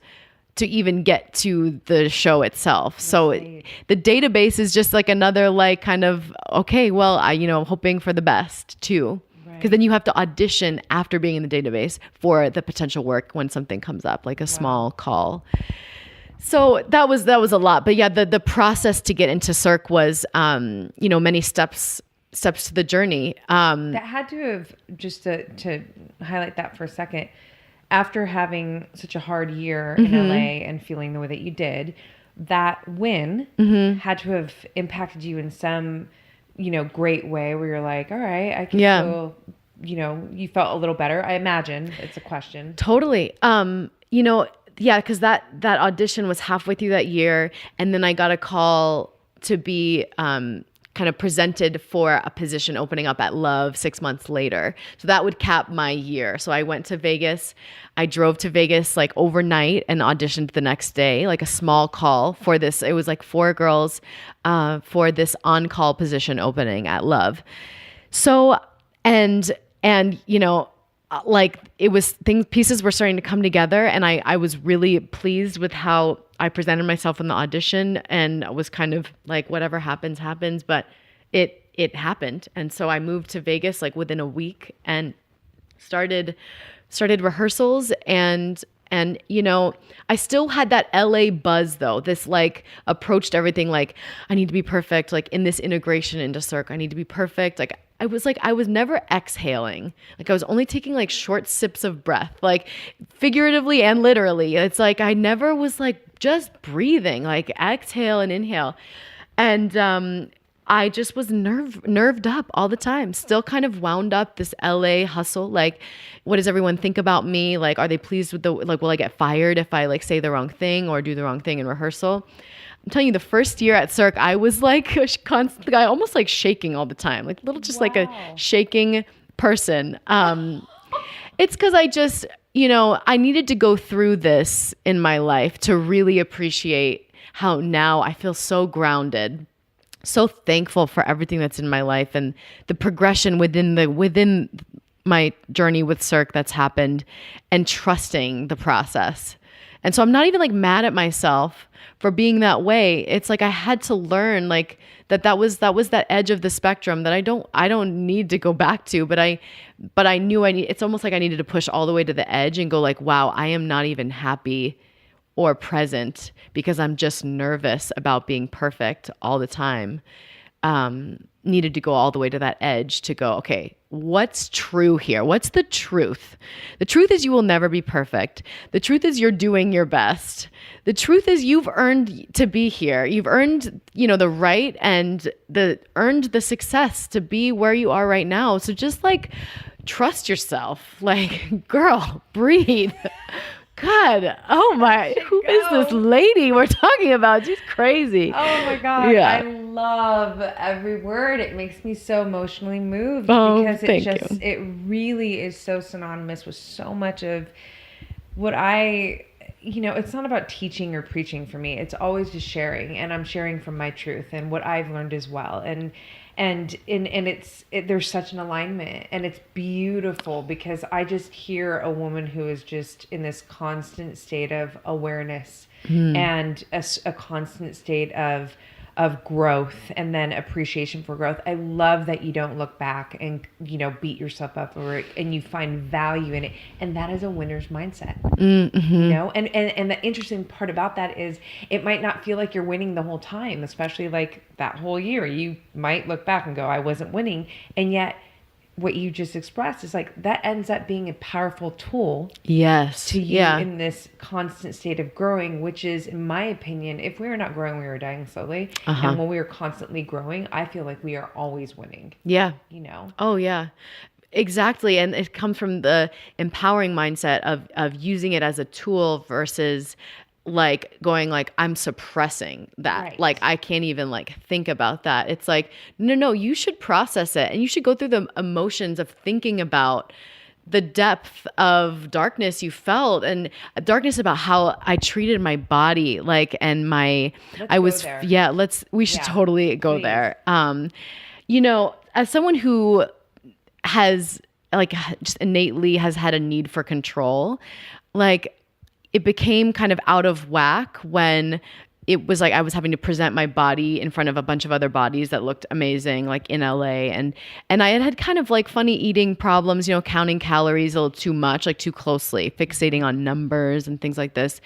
to even get to the show itself. So the database is just like another, like, kind of, okay, well, you know, hoping for the best too. Because then you have to audition after being in the database for the potential work when something comes up, like a small call. So that was a lot. But yeah, the process to get into Cirque was, you know, many steps to the journey. That had to have, just to highlight that for a second, after having such a hard year in LA and feeling the way that you did, that win had to have impacted you in some, you know, great way where you're like, all right, I can feel, you know, you felt a little better. I imagine. It's a question. Totally. You know, yeah, because that audition was halfway through that year. And then I got a call to be kind of presented for a position opening up at Love 6 months later. So that would cap my year. So I went to Vegas. I drove to Vegas like overnight and auditioned the next day, like a small call for this. It was like 4 girls for this on-call position opening at Love. So, and you know, like it was pieces were starting to come together, and I was really pleased with how I presented myself in the audition, and I was kind of like, whatever happens, but it happened. And so I moved to Vegas like within a week and started rehearsals, and you know, I still had that LA buzz though. This like approach to everything like, I need to be perfect, like in this integration into Cirque, I need to be perfect. Like I was never exhaling. Like I was only taking like short sips of breath, like figuratively and literally. It's like I never was like just breathing, like exhale and inhale. And I just was nerved up all the time, still kind of wound up this LA hustle. Like, what does everyone think about me? Like, are they pleased with like, will I get fired if I like say the wrong thing or do the wrong thing in rehearsal? I'm telling you, the first year at Cirque, I was like constantly, I almost like shaking all the time, like little, just like a shaking person. It's because I just, you know, I needed to go through this in my life to really appreciate how now I feel so grounded, so thankful for everything that's in my life and the progression within my journey with Cirque that's happened, and trusting the process. And so I'm not even like mad at myself for being that way. It's like I had to learn like that was that edge of the spectrum that I don't need to go back to, but I knew it's almost like I needed to push all the way to the edge and go like, wow, I am not even happy or present because I'm just nervous about being perfect all the time. Needed to go all the way to that edge to go, okay, what's true here? What's the truth? The truth is you will never be perfect. The truth is you're doing your best. The truth is you've earned to be here. You've earned, you know, the right and earned the success to be where you are right now. So just like trust yourself. Like, girl, breathe. God, oh my, who is this lady we're talking about? She's crazy. Oh my God. Yeah. I love every word. It makes me so emotionally moved because it really is so synonymous with so much of what you know, it's not about teaching or preaching for me. It's always just sharing, and I'm sharing from my truth and what I've learned as well. And there's such an alignment, and it's beautiful because I just hear a woman who is just in this constant state of awareness and a constant state of growth, and then appreciation for growth. I love that you don't look back and, you know, beat yourself up over it, and you find value in it. And that is a winner's mindset, you know? And the interesting part about that is it might not feel like you're winning the whole time, especially like that whole year. You might look back and go, I wasn't winning. And yet what you just expressed is like, that ends up being a powerful tool to you in this constant state of growing, which is, in my opinion, if we are not growing, we are dying slowly. And when we are constantly growing, I feel like we are always winning. Yeah. You know? Oh yeah. Exactly. And it comes from the empowering mindset of using it as a tool versus like going like, I'm suppressing that. Right. Like I can't even like think about that. It's like, no, you should process it and you should go through the emotions of thinking about the depth of darkness you felt and darkness about how I treated my body. Like, and we should totally go Please. there. As someone who has like just innately has had a need for control, like it became kind of out of whack when it was like I was having to present my body in front of a bunch of other bodies that looked amazing, like in LA. And I had kind of like funny eating problems, counting calories a little too much, like too closely, fixating on numbers and things like this.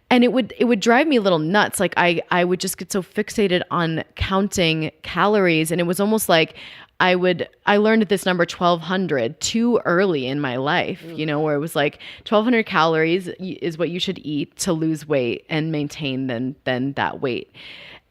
And it would drive me a little nuts. Like I would just get so fixated on counting calories. And it was almost like I learned this number 1,200 too early in my life, where it was like 1,200 calories is what you should eat to lose weight and maintain then that weight.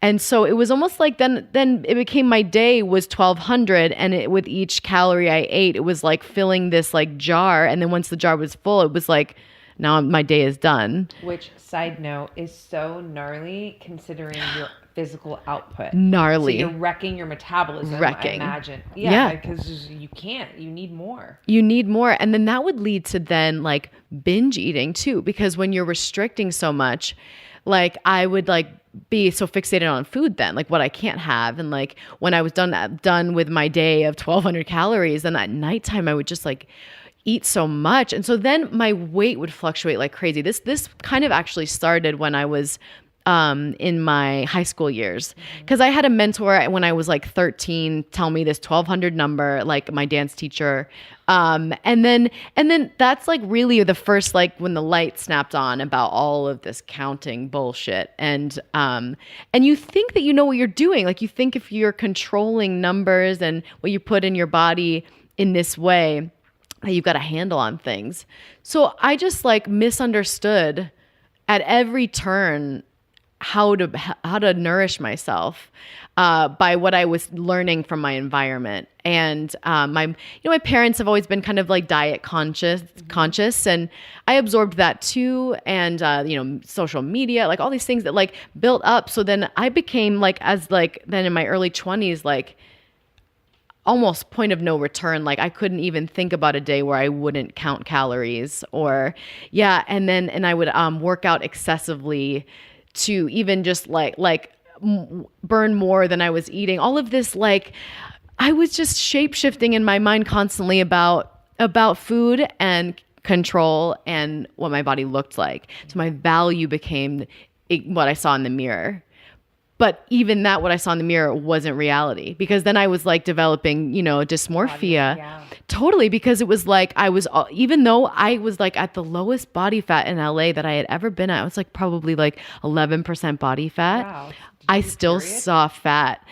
And so it was almost like then it became my day was 1,200 and with each calorie I ate, it was like filling this like jar. And then once the jar was full, it was like, now my day is done. Which, side note, is so gnarly considering your physical output. Gnarly. So you're wrecking your metabolism, I imagine. Yeah. Because you can't. You need more. You need more. And then that would lead to then like binge eating too. Because when you're restricting so much, like I would like be so fixated on food then, like what I can't have. And like when I was done with my day of 1,200 calories, then at nighttime I would just like eat so much. And so then my weight would fluctuate like crazy. This kind of actually started when I was in my high school years, because I had a mentor when I was like 13 tell me this 1,200 number, like my dance teacher. And then that's like really the first, like when the light snapped on about all of this counting bullshit. And you think that you know what you're doing. Like you think if you're controlling numbers and what you put in your body in this way, you've got a handle on things. So I just like misunderstood at every turn how to nourish myself by what I was learning from my environment. And my parents have always been kind of like diet conscious, and I absorbed that too. And social media, like all these things that like built up. So then I became like then in my early 20s, like almost point of no return. Like I couldn't even think about a day where I wouldn't count calories and I would work out excessively to even just like burn more than I was eating. All of this, like I was just shape-shifting in my mind constantly about food and control and what my body looked like. So my value became what I saw in the mirror. But even that, what I saw in the mirror wasn't reality, because then I was like developing, dysmorphia. Yeah. Totally. Because it was like, even though I was like at the lowest body fat in LA that I had ever been at, I was like probably like 11% body fat. Wow. I still saw fat.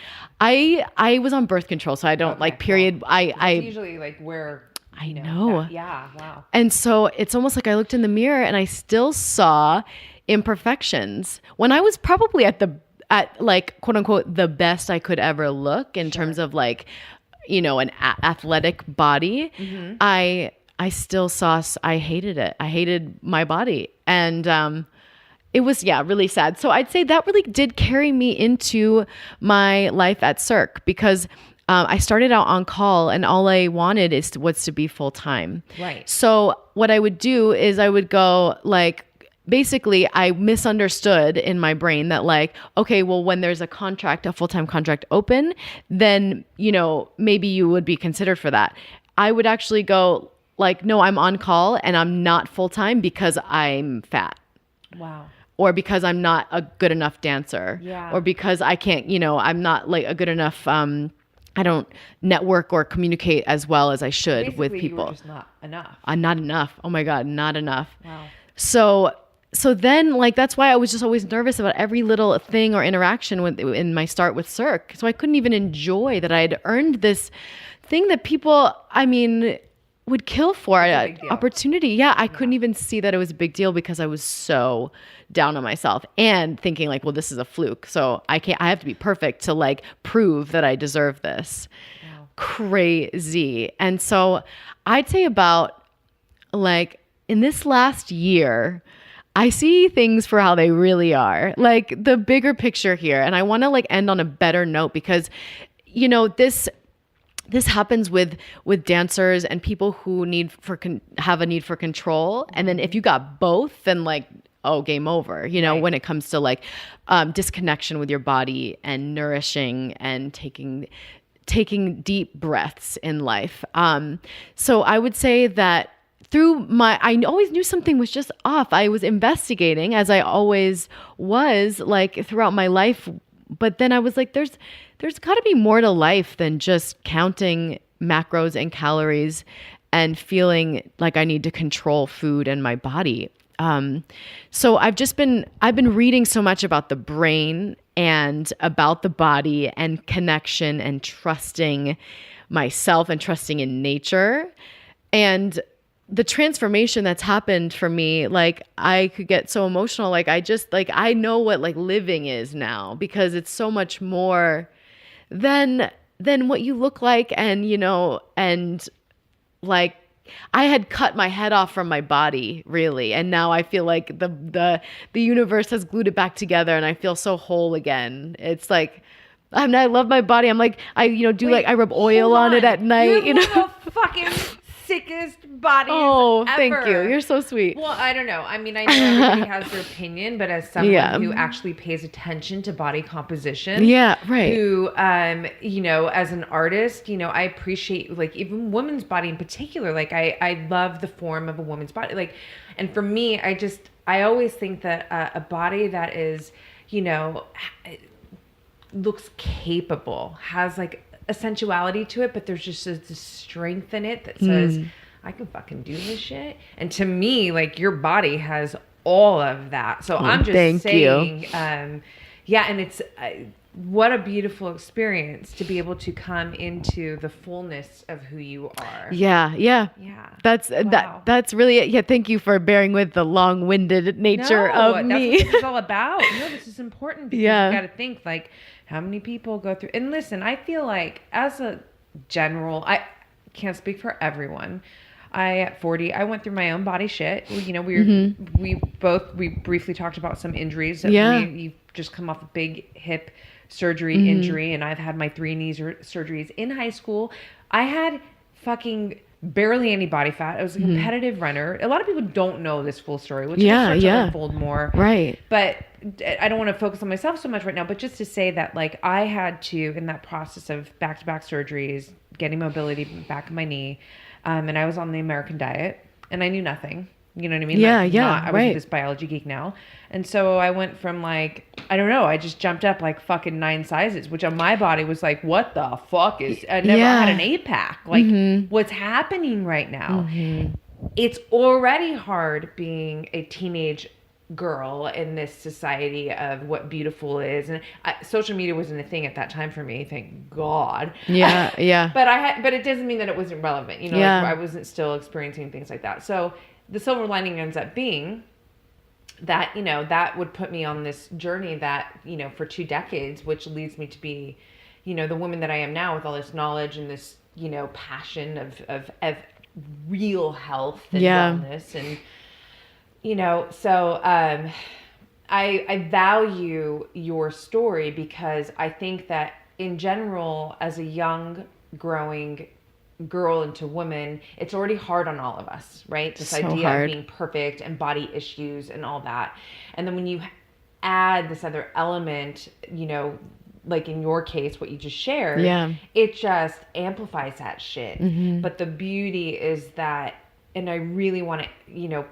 I was on birth control, so I don't like period. Well, I usually like where I know. yeah. Wow. And so it's almost like I looked in the mirror and I still saw imperfections when I was probably at like quote unquote the best I could ever look in terms of like, an athletic body. Mm-hmm. I still saw, I hated it. I hated my body. And, it was, really sad. So I'd say that really did carry me into my life at Cirque, because I started out on call and all I wanted was to be full time. Right. So what I would do is I would go like, basically, I misunderstood in my brain that like, okay, well, when there's a full-time contract open, then, maybe you would be considered for that. I would actually go like, no, I'm on call and I'm not full-time because I'm fat. Wow. Or because I'm not a good enough dancer. Yeah. Or because I can't, I'm not like a good enough, I don't network or communicate as well as I should Basically, with people. You were just not enough. Not enough. Oh my God, not enough. Wow. So then, like, that's why I was just always nervous about every little thing or interaction in my start with Cirque. So I couldn't even enjoy that I had earned this thing that people, would kill for an opportunity. Yeah, I couldn't even see that it was a big deal because I was so down on myself and thinking like, well, this is a fluke. So I have to be perfect to like prove that I deserve this. crazy. And so I'd say about like in this last year, I see things for how they really are, like the bigger picture here. And I want to like end on a better note because, this happens with dancers and people who have a need for control. And then if you got both, then like, oh, game over, when it comes to like disconnection with your body and nourishing and taking deep breaths in life. So I would say that I always knew something was just off. I was investigating, as I always was, like throughout my life. But then I was like, there's got to be more to life than just counting macros and calories and feeling like I need to control food and my body. So I've been reading so much about the brain and about the body and connection and trusting myself and trusting in nature. And the transformation that's happened for me, like I could get so emotional. Like I know what like living is now because it's so much more than what you look like. And, and like I had cut my head off from my body really. And now I feel like the universe has glued it back together and I feel so whole again. It's like, I love my body. I'm like, I rub oil on it at night, You're the fucking sickest bodies ever. Thank you. You're so sweet. Well, I don't know. I mean, I know everybody has their opinion, but as someone who actually pays attention to body composition, who, as an artist, I appreciate like even women's body in particular. Like I love the form of a woman's body. Like, and for me, I always think that a body that is, looks capable, has like a sensuality to it, but there's just this strength in it that says, I can fucking do this shit. And to me, like your body has all of that. So I'm just saying, and it's, what a beautiful experience to be able to come into the fullness of who you are. Yeah. That's really it. Yeah. Thank you for bearing with the long-winded nature of me. That's what this is all about. This is important because you got to think like how many people go through. And listen, I feel like as a general, I can't speak for everyone. At 40, I went through my own body shit. We briefly talked about some injuries. You've just come off a big hip surgery injury, and I've had my 3 knee surgeries in high school. I had fucking barely any body fat. I was a competitive runner. A lot of people don't know this full story, which is to unfold more. Right. But I don't want to focus on myself so much right now, but just to say that like I had to, in that process of back-to-back surgeries, getting mobility back in my knee, and I was on the American diet and I knew nothing. You know what I mean? I was this biology geek now. And so I went from like, I don't know, I just jumped up like fucking 9 sizes, which on my body was like, what the fuck is, I never had an 8-pack. Like what's happening right now? It's already hard being a teenage girl in this society of what beautiful is. And social media wasn't a thing at that time for me, thank God. Yeah. But it doesn't mean that it wasn't relevant. Like I wasn't still experiencing things like that. So the silver lining ends up being that, that would put me on this journey that, for 2 decades, which leads me to be, the woman that I am now with all this knowledge and this, passion of real health and wellness. And, so I value your story because I think that in general, as a young, growing girl into woman, it's already hard on all of us, right? This idea of being perfect and body issues and all that. And then when you add this other element, like in your case, what you just shared, it just amplifies that shit. But the beauty is that, and I really want to,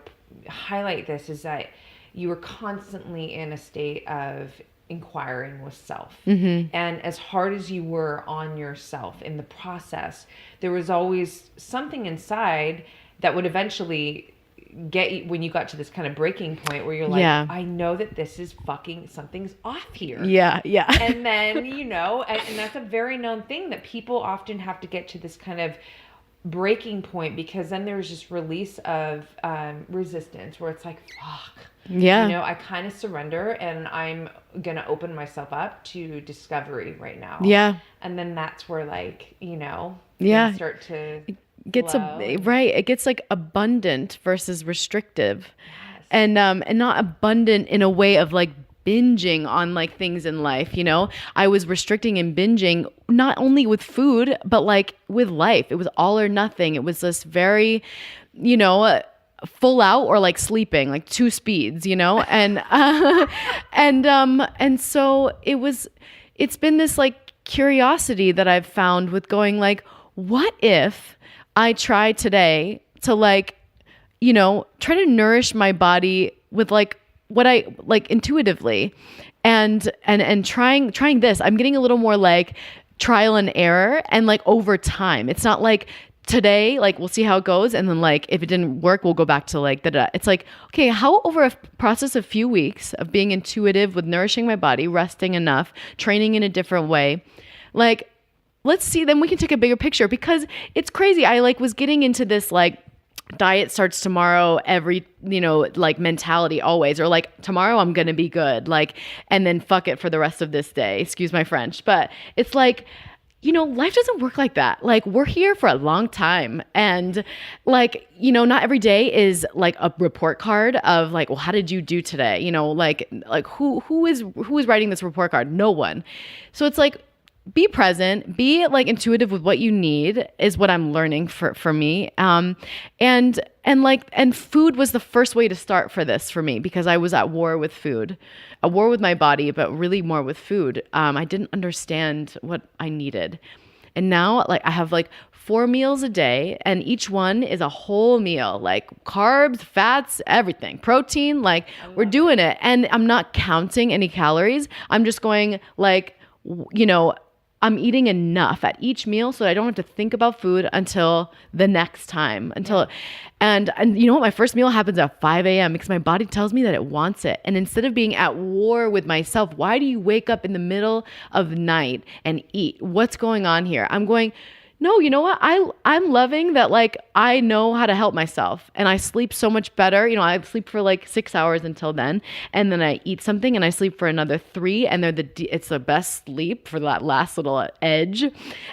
highlight this, is that you were constantly in a state of inquiring with self. And as hard as you were on yourself in the process, there was always something inside that would eventually get you, when you got to this kind of breaking point where you're like, I know that this is fucking, something's off here. And then, and that's a very known thing that people often have to get to this kind of breaking point, because then there's this release of resistance where it's like, fuck. Yeah. You know, I kind of surrender and I'm going to open myself up to discovery right now. Yeah. And then that's where like, you know, Yeah. things start to gets right. It gets like abundant versus restrictive. Yes. And not abundant in a way of like binging on like things in life, you know. I was restricting and binging not only with food but like with life. It was all or nothing. It was this very, you know, full out or like sleeping, like 2 speeds, you know. And and so it's been this like curiosity that I've found with going like, what if I try today to like, you know, try to nourish my body with like what I like intuitively, and trying this. I'm getting a little more like trial and error and like over time. It's not like today, like we'll see how it goes, and then like if it didn't work, we'll go back to like da. It's like, okay, how over a process of few weeks of being intuitive with nourishing my body, resting enough, training in a different way, like let's see, then we can take a bigger picture, because it's crazy. I like was getting into this like diet starts tomorrow every, you know, like mentality always, or like tomorrow I'm going to be good, like, and then fuck it for the rest of this day. Excuse my French, but it's like, you know, life doesn't work like that. Like we're here for a long time, and like, you know, not every day is like a report card of like, well, how did you do today? You know, like who is writing this report card? No one. So it's like, be present, be like intuitive with what you need is what I'm learning for me. And food was the first way to start for this for me, because I was at war with food, at war with my body, but really more with food. I didn't understand what I needed. And now like I have like 4 meals a day, and each one is a whole meal, like carbs, fats, everything, protein, like we're doing it. And I'm not counting any calories. I'm just going like, you know, I'm eating enough at each meal so that I don't have to think about food until the next time. And you know what? My first meal happens at 5 a.m. because my body tells me that it wants it. And instead of being at war with myself, why do you wake up in the middle of the night and eat? What's going on here? I'm going, no, you know what? I'm loving that. Like I know how to help myself, and I sleep so much better. You know, I sleep for like 6 hours until then, and then I eat something and I sleep for another 3, and it's the best sleep for that last little edge.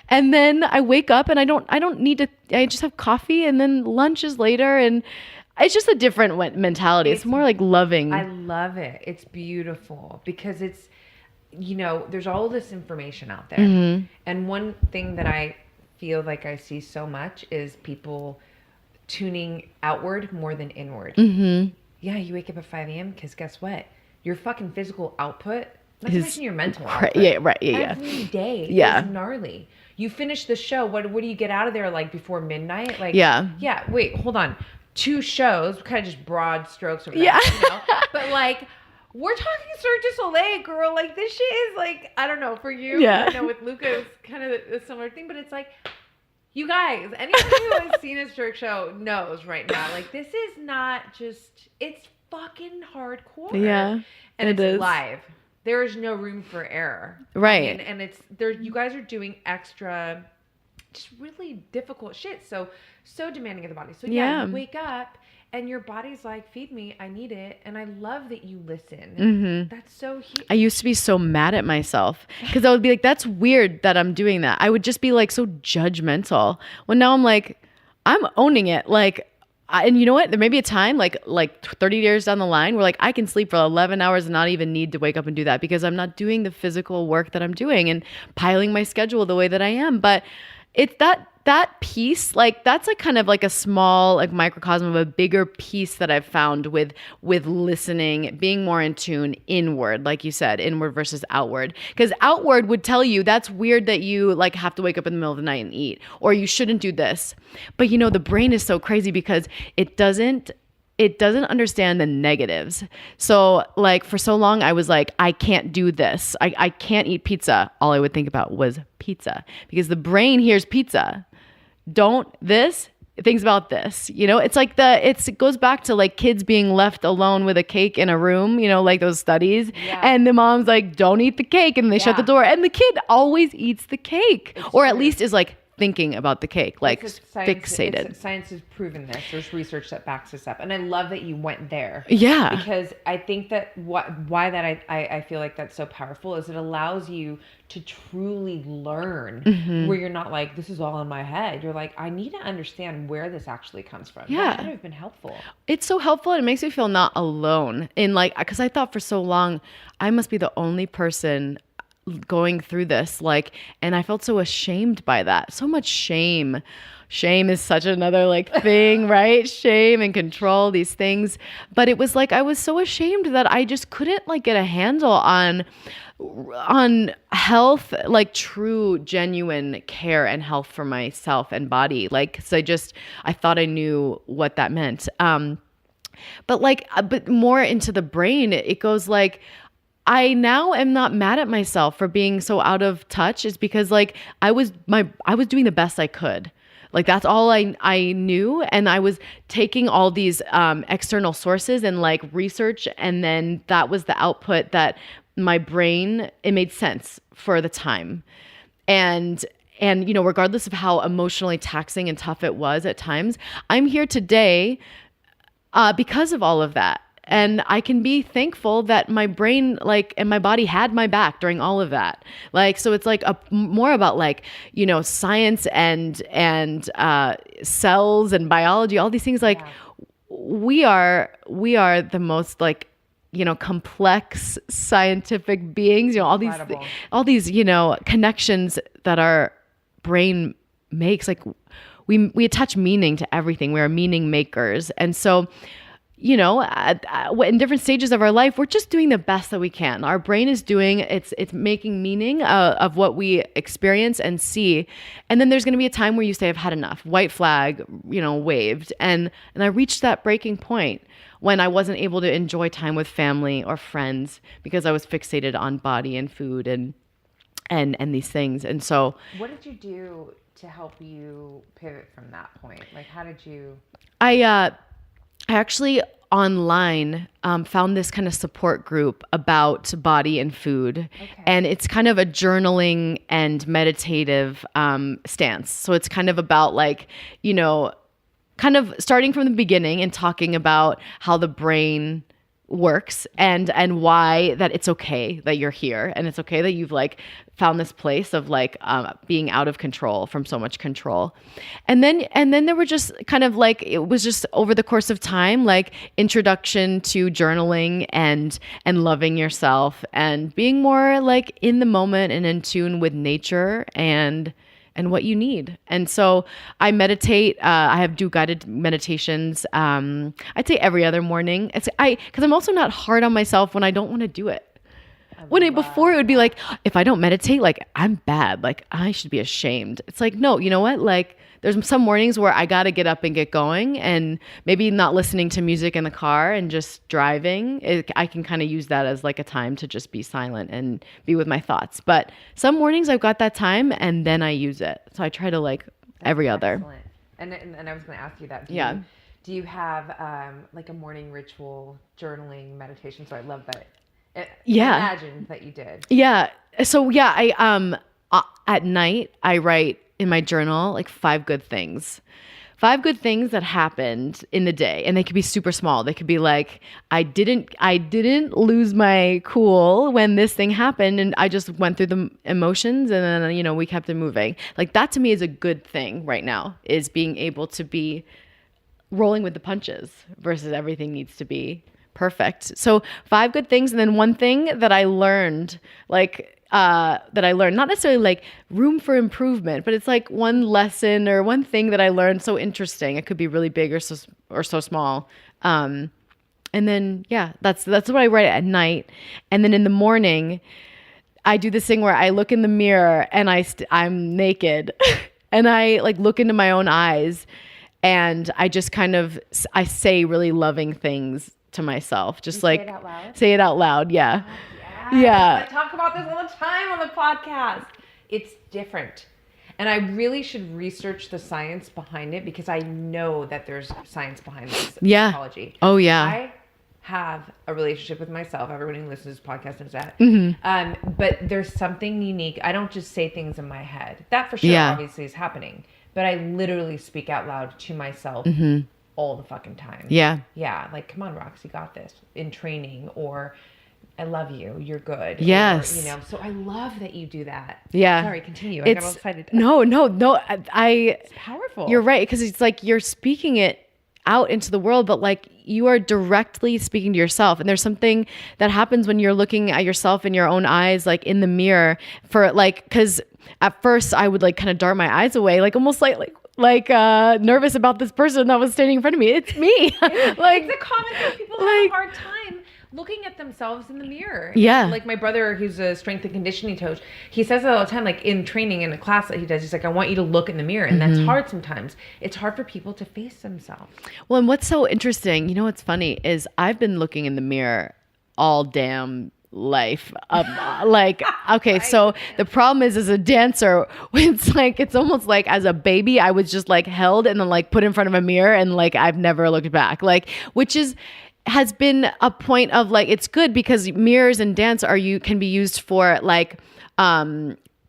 And then I wake up and I don't need to. I just have coffee, and then lunch is later, and it's just a different mentality. It's more like loving. I love it. It's beautiful because it's, you know, there's all this information out there, and one thing that I feel like I see so much is people tuning outward more than inward. Yeah, you wake up at 5 a.m. because guess what? Your fucking physical output, not to mention your mental output. Yeah, right. Yeah, every day is gnarly. You finish the show. What do you get out of there like before midnight? Like yeah. Wait, hold on. 2 shows, kind of just broad strokes over that, you know? But like, we're talking Cirque du Soleil, girl. Like, this shit is like, I don't know, for you. Yeah. You know, with Luca, it's kind of a similar thing. But it's like, you guys, anyone who has seen a Cirque show knows right now. Like, this is not just, it's fucking hardcore. Yeah. And it's live. There is no room for error. Right. I mean, and it's, there. You guys are doing extra, just really difficult shit. So demanding of the body. So you wake up. And your body's like, feed me, I need it. And I love that you listen. That's so huge. I used to be so mad at myself because I would be like, that's weird that I'm doing that. I would just be like so judgmental. Well, now I'm like, I'm owning it. Like, and you know what? There may be a time like 30 years down the line where like I can sleep for 11 hours and not even need to wake up and do that because I'm not doing the physical work that I'm doing and piling my schedule the way that I am. But it's that piece, like that's like kind of like a small like microcosm of a bigger piece that I've found with listening, being more in tune inward, like you said, inward versus outward. Because outward would tell you that's weird that you like have to wake up in the middle of the night and eat, or you shouldn't do this. But you know, the brain is so crazy because it doesn't understand the negatives. So like for so long I was like, I can't do this. I can't eat pizza. All I would think about was pizza because the brain hears pizza. Don't this, thinks about this, you know, it's like it goes back to like kids being left alone with a cake in a room, you know, like those studies. And the mom's like, don't eat the cake. And they shut the door and the kid always eats the cake or at least is like thinking about the cake, like fixated. Science has proven this. There's research that backs this up. And I love that you went there. Yeah. Because I think that why that I feel like that's so powerful is it allows you to truly learn where you're not like, this is all in my head. You're like, I need to understand where this actually comes from. Yeah. That would have been helpful. It's so helpful. And it makes me feel not alone in like, because I thought for so long, I must be the only person going through this, like, and I felt so ashamed by that. So much shame. Shame is such another like thing, right? Shame and control, these things. But it was like I was so ashamed that I just couldn't like get a handle on health, like true, genuine care and health for myself and body. Like, so I thought I knew what that meant. But more into the brain, it goes like, I now am not mad at myself for being so out of touch. It's because like I was doing the best I could. Like that's all I knew. And I was taking all these external sources and like research. And then that was the output that my brain, it made sense for the time. And you know, regardless of how emotionally taxing and tough it was at times, I'm here today because of all of that. And I can be thankful that my brain, like, and my body had my back during all of that. Like, so it's like more about like, you know, science and cells and biology, all these things. Like, we are the most like, you know, complex scientific beings. You know, all these, you know, connections that our brain makes. Like, we attach meaning to everything. We are meaning makers, and so, you know, in different stages of our life, we're just doing the best that we can. Our brain is doing, it's making meaning of what we experience and see. And then there's going to be a time where you say, I've had enough, white flag, you know, waved. And I reached that breaking point when I wasn't able to enjoy time with family or friends because I was fixated on body and food and these things. And so what did you do to help you pivot from that point? Like, how did you? I actually online found this kind of support group about body and food. Okay. And it's kind of a journaling and meditative stance. So it's kind of about like, you know, kind of starting from the beginning and talking about how the brain works and why that it's okay that you're here and it's okay that you've like found this place of like being out of control from so much control. And then there were just kind of like, it was just over the course of time, like introduction to journaling and loving yourself and being more like in the moment and in tune with nature and what you need. And so I meditate. I do guided meditations. I'd say every other morning. Because I'm also not hard on myself when I don't want to do it. Before it would be like, if I don't meditate, like I'm bad. Like I should be ashamed. It's like, no, you know what? Like there's some mornings where I got to get up and get going and maybe not listening to music in the car and just driving. I can kind of use that as like a time to just be silent and be with my thoughts. But some mornings I've got that time and then I use it. So I try to like every other. And I was going to ask you that. Do you have like a morning ritual, journaling, meditation? So I love that. Imagine that you did. Yeah. So yeah, I at night I write in my journal like 5 good things. 5 good things that happened in the day, and they could be super small. They could be like, I didn't lose my cool when this thing happened, and I just went through the emotions, and then, you know, we kept it moving. Like that to me is a good thing right now, is being able to be rolling with the punches versus everything needs to be perfect. So 5 good things, and then 1 thing that I learned, not necessarily like room for improvement, but it's like 1 lesson or 1 thing that I learned so interesting. It could be really big or so small. And then that's what I write at night. And then in the morning, I do this thing where I look in the mirror and I'm naked, and I like look into my own eyes, and I just kind of I say really loving things to myself, just you like say it out loud? Say it out loud. Yeah. I talk about this all the time on the podcast. It's different. And I really should research the science behind it because I know that there's science behind this. Yeah. Psychology. Oh yeah. have a relationship with myself. Everyone who listens to this podcast knows that. Mm-hmm. But there's something unique. I don't just say things in my head. That for sure obviously is happening. But I literally speak out loud to myself all the fucking time. Yeah. Yeah. Like, come on, Rox, you got this in training, or I love you. You're good. Yes. Or, you know, so I love that you do that. Yeah. Sorry, continue. I got all excited. No. It's powerful. You're right. Because it's like you're speaking it out into the world, but like you are directly speaking to yourself. And there's something that happens when you're looking at yourself in your own eyes, like in the mirror, for like, because at first I would like kind of dart my eyes away, like almost like nervous about this person that was standing in front of me. It's me. Like, it's a common thing. People have a hard time looking at themselves in the mirror. Yeah. Like my brother, who's a strength and conditioning coach, he says it all the time, like in training, in a class that he does, he's like, I want you to look in the mirror. And that's hard sometimes. It's hard for people to face themselves. Well, and what's so interesting, you know, what's funny is I've been looking in the mirror all damn life. Like, okay, so the problem is as a dancer, it's almost like as a baby, I was just like held and then like put in front of a mirror and like I've never looked back. Like, which has been a point of like, it's good because mirrors and dance can be used for like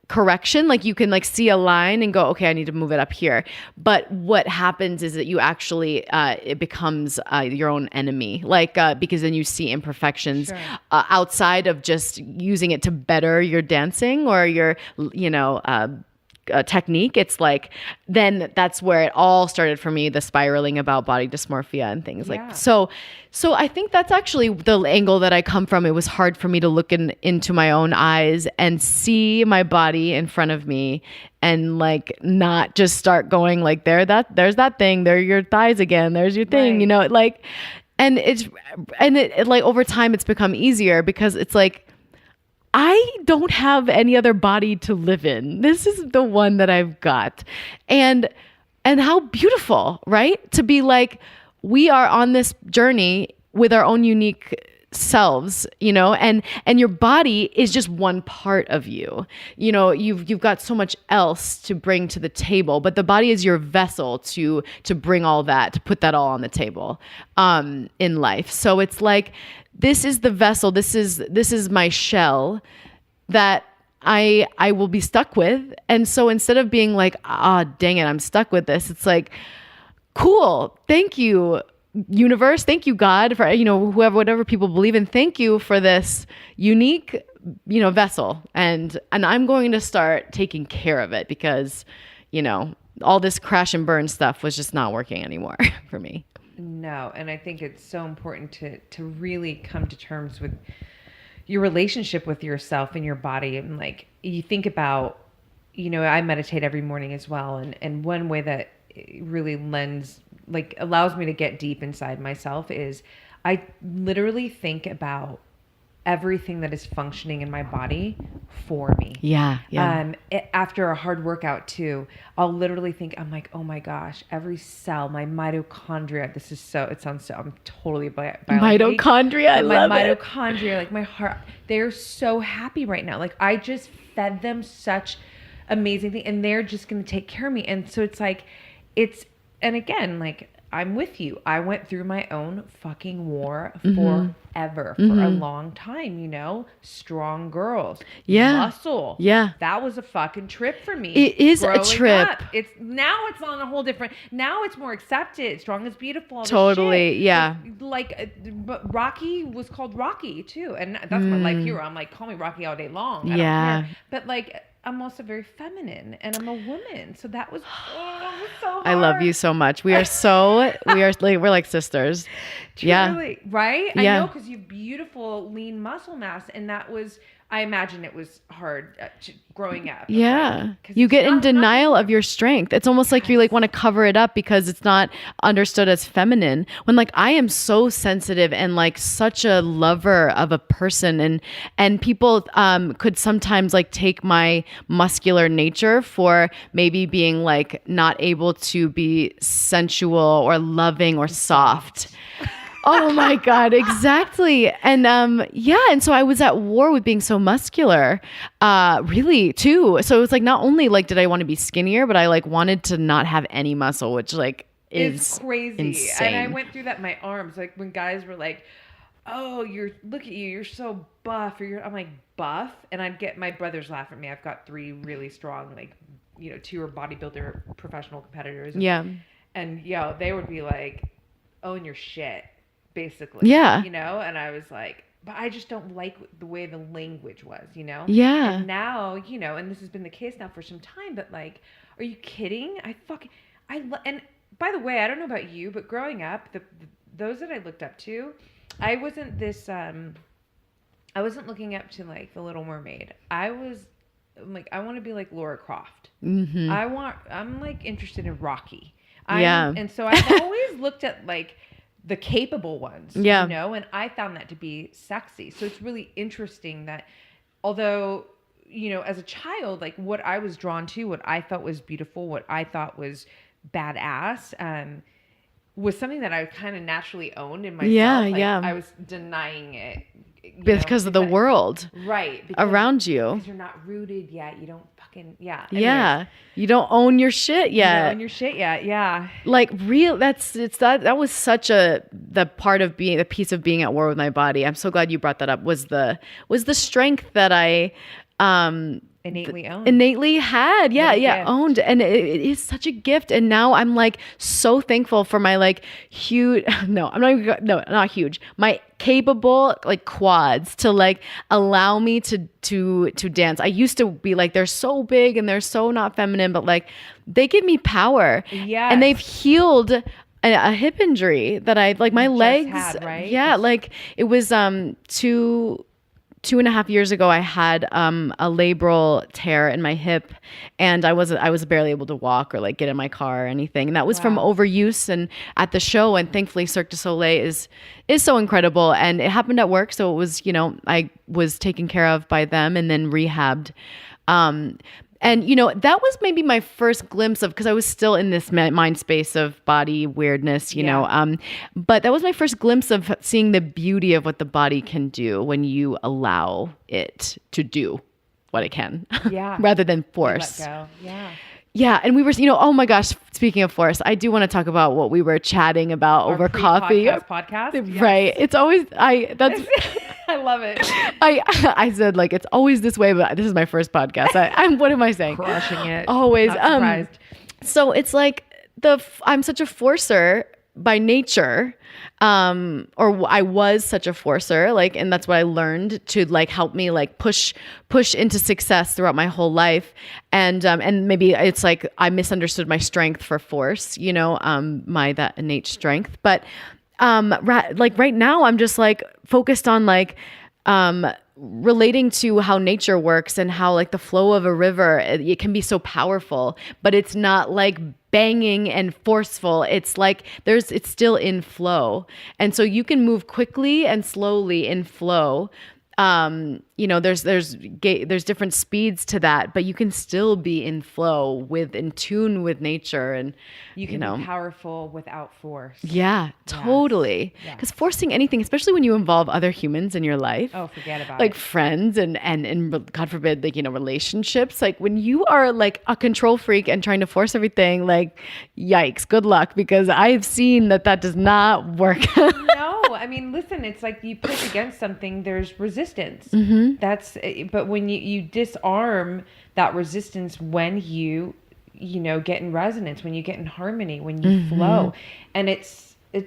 correction. Like you can like see a line and go, okay, I need to move it up here. But what happens is that you actually, it becomes your own enemy. Like, because then you see imperfections outside of just using it to better your dancing or your, technique. It's like, then that's where it all started for me, the spiraling about body dysmorphia and things like, so I think that's actually the angle that I come from. It was hard for me to look into my own eyes and see my body in front of me and like not just start going like, there's that thing, there are your thighs again, there's your thing, you know, like, and it like over time it's become easier because it's like, I don't have any other body to live in. This is the one that I've got. And how beautiful, right? To be like, we are on this journey with our own unique selves, you know, and your body is just one part of you. You know, you've got so much else to bring to the table, but the body is your vessel to bring all that, to put that all on the table in life. So it's like, this is the vessel, this is my shell that I will be stuck with. And so instead of being like, dang it, I'm stuck with this, it's like, cool, thank you, universe, thank you, God, for, you know, whatever people believe in, thank you for this unique, you know, vessel. And I'm going to start taking care of it because, you know, all this crash and burn stuff was just not working anymore for me. No, and I think it's so important to really come to terms with your relationship with yourself and your body. And like, you think about, you know, I meditate every morning as well. And one way that it really allows me to get deep inside myself is I literally think about everything that is functioning in my body for me. Yeah. After a hard workout too, I'll literally think, I'm like, oh my gosh, every cell, my mitochondria, I'm totally mitochondria. My mitochondria, like my heart, they're so happy right now. Like I just fed them such amazing thing and they're just going to take care of me. And so it's like, and again, like I'm with you. I went through my own fucking war forever, for a long time, you know, strong girls, muscle. Yeah. That was a fucking trip for me. It is a trip. Now it's on a whole different, now it's more accepted. Strong is beautiful. Totally. Yeah. But Rocky was called Rocky too. And that's my life hero. I'm like, call me Rocky all day long. I don't care. But like, I'm also very feminine and I'm a woman. So that was, so hard. I love you so much. We're like sisters. Truly, yeah. Right? Yeah. I know, because you have beautiful lean muscle mass. And that was, I imagine it was hard growing up. Yeah. You get in denial of your strength. It's almost like you like want to cover it up because it's not understood as feminine. When like I am so sensitive and like such a lover of a person, and people could sometimes like take my muscular nature for maybe being like not able to be sensual or loving or soft. Oh my God, exactly. And and so I was at war with being so muscular, really too. So it was like, not only like did I want to be skinnier, but I like wanted to not have any muscle, which like is crazy. insane. And I went through that in my arms, like when guys were like, oh, look at you, you're so buff, I'm like, buff? And I'd get my brothers laugh at me. I've got 3 really strong, like, 2 are bodybuilder professional competitors. And they would be like, own your shit, basically. Yeah. And I was like, but I just don't like the way the language was, Yeah. And now, and this has been the case now for some time, but like, are you kidding? And by the way, I don't know about you, but growing up, those that I looked up to, I wasn't looking up to like the Little Mermaid. I'm like, I want to be like Laura Croft. Mm-hmm. I'm like interested in Rocky. And so I've always looked at like the capable ones, and I found that to be sexy. So it's really interesting that although, as a child, like what I was drawn to, what I thought was beautiful, what I thought was badass, was something that I kind of naturally owned in myself. I was denying it. Because of the world. Right. Around you. Because you're not rooted yet. You don't fucking, Anyways. Yeah. You don't own your shit yet. You don't own your shit yet. Yeah. Like that was such the part of being, the piece of being at war with my body. I'm so glad you brought that up, was the strength that I, innately had. Owned. And it is such a gift. And now I'm like so thankful for my like huge, not huge, my capable like quads to like allow me to dance. I used to be like, they're so big and they're so not feminine, but like they give me power. Yeah. And they've healed a hip injury that I like my legs right? Yeah, like it was 2.5 years ago, I had a labral tear in my hip, and I was barely able to walk or like get in my car or anything. And that was from overuse and at the show. And thankfully, Cirque du Soleil is so incredible. And it happened at work, so it was I was taken care of by them and then rehabbed. And, that was maybe my first glimpse of, because I was still in this mind space of body weirdness, but that was my first glimpse of seeing the beauty of what the body can do when you allow it to do what it can. Yeah. Rather than force. Let go. Yeah. Yeah. And we were, oh my gosh, speaking of force, I do want to talk about what we were chatting about over coffee. Podcast. Yes. Right. It's always, I love it. I said like, it's always this way, but this is my first podcast. I'm what am I saying? Crushing it. Always. Not surprised. So it's like I'm such a forcer by nature. Or I was such a forcer, like, and that's what I learned to like help me like push into success throughout my whole life. And maybe it's like I misunderstood my strength for force, that innate strength. But like right now I'm just like focused on like relating to how nature works and how like the flow of a river, it can be so powerful, but it's not like banging and forceful. It's like it's still in flow. And so you can move quickly and slowly in flow. There's different speeds to that, but you can still be in flow in tune with nature, and you can be powerful without force. Yeah, totally. Because forcing anything, especially when you involve other humans in your life. Oh, forget about like friends and God forbid, like, relationships. Like when you are like a control freak and trying to force everything, like yikes, good luck, because I've seen that does not work. No, I mean, listen, it's like you push against something, there's resistance. Mm-hmm. But when you disarm that resistance, when you get in resonance, when you get in harmony, when you flow, and it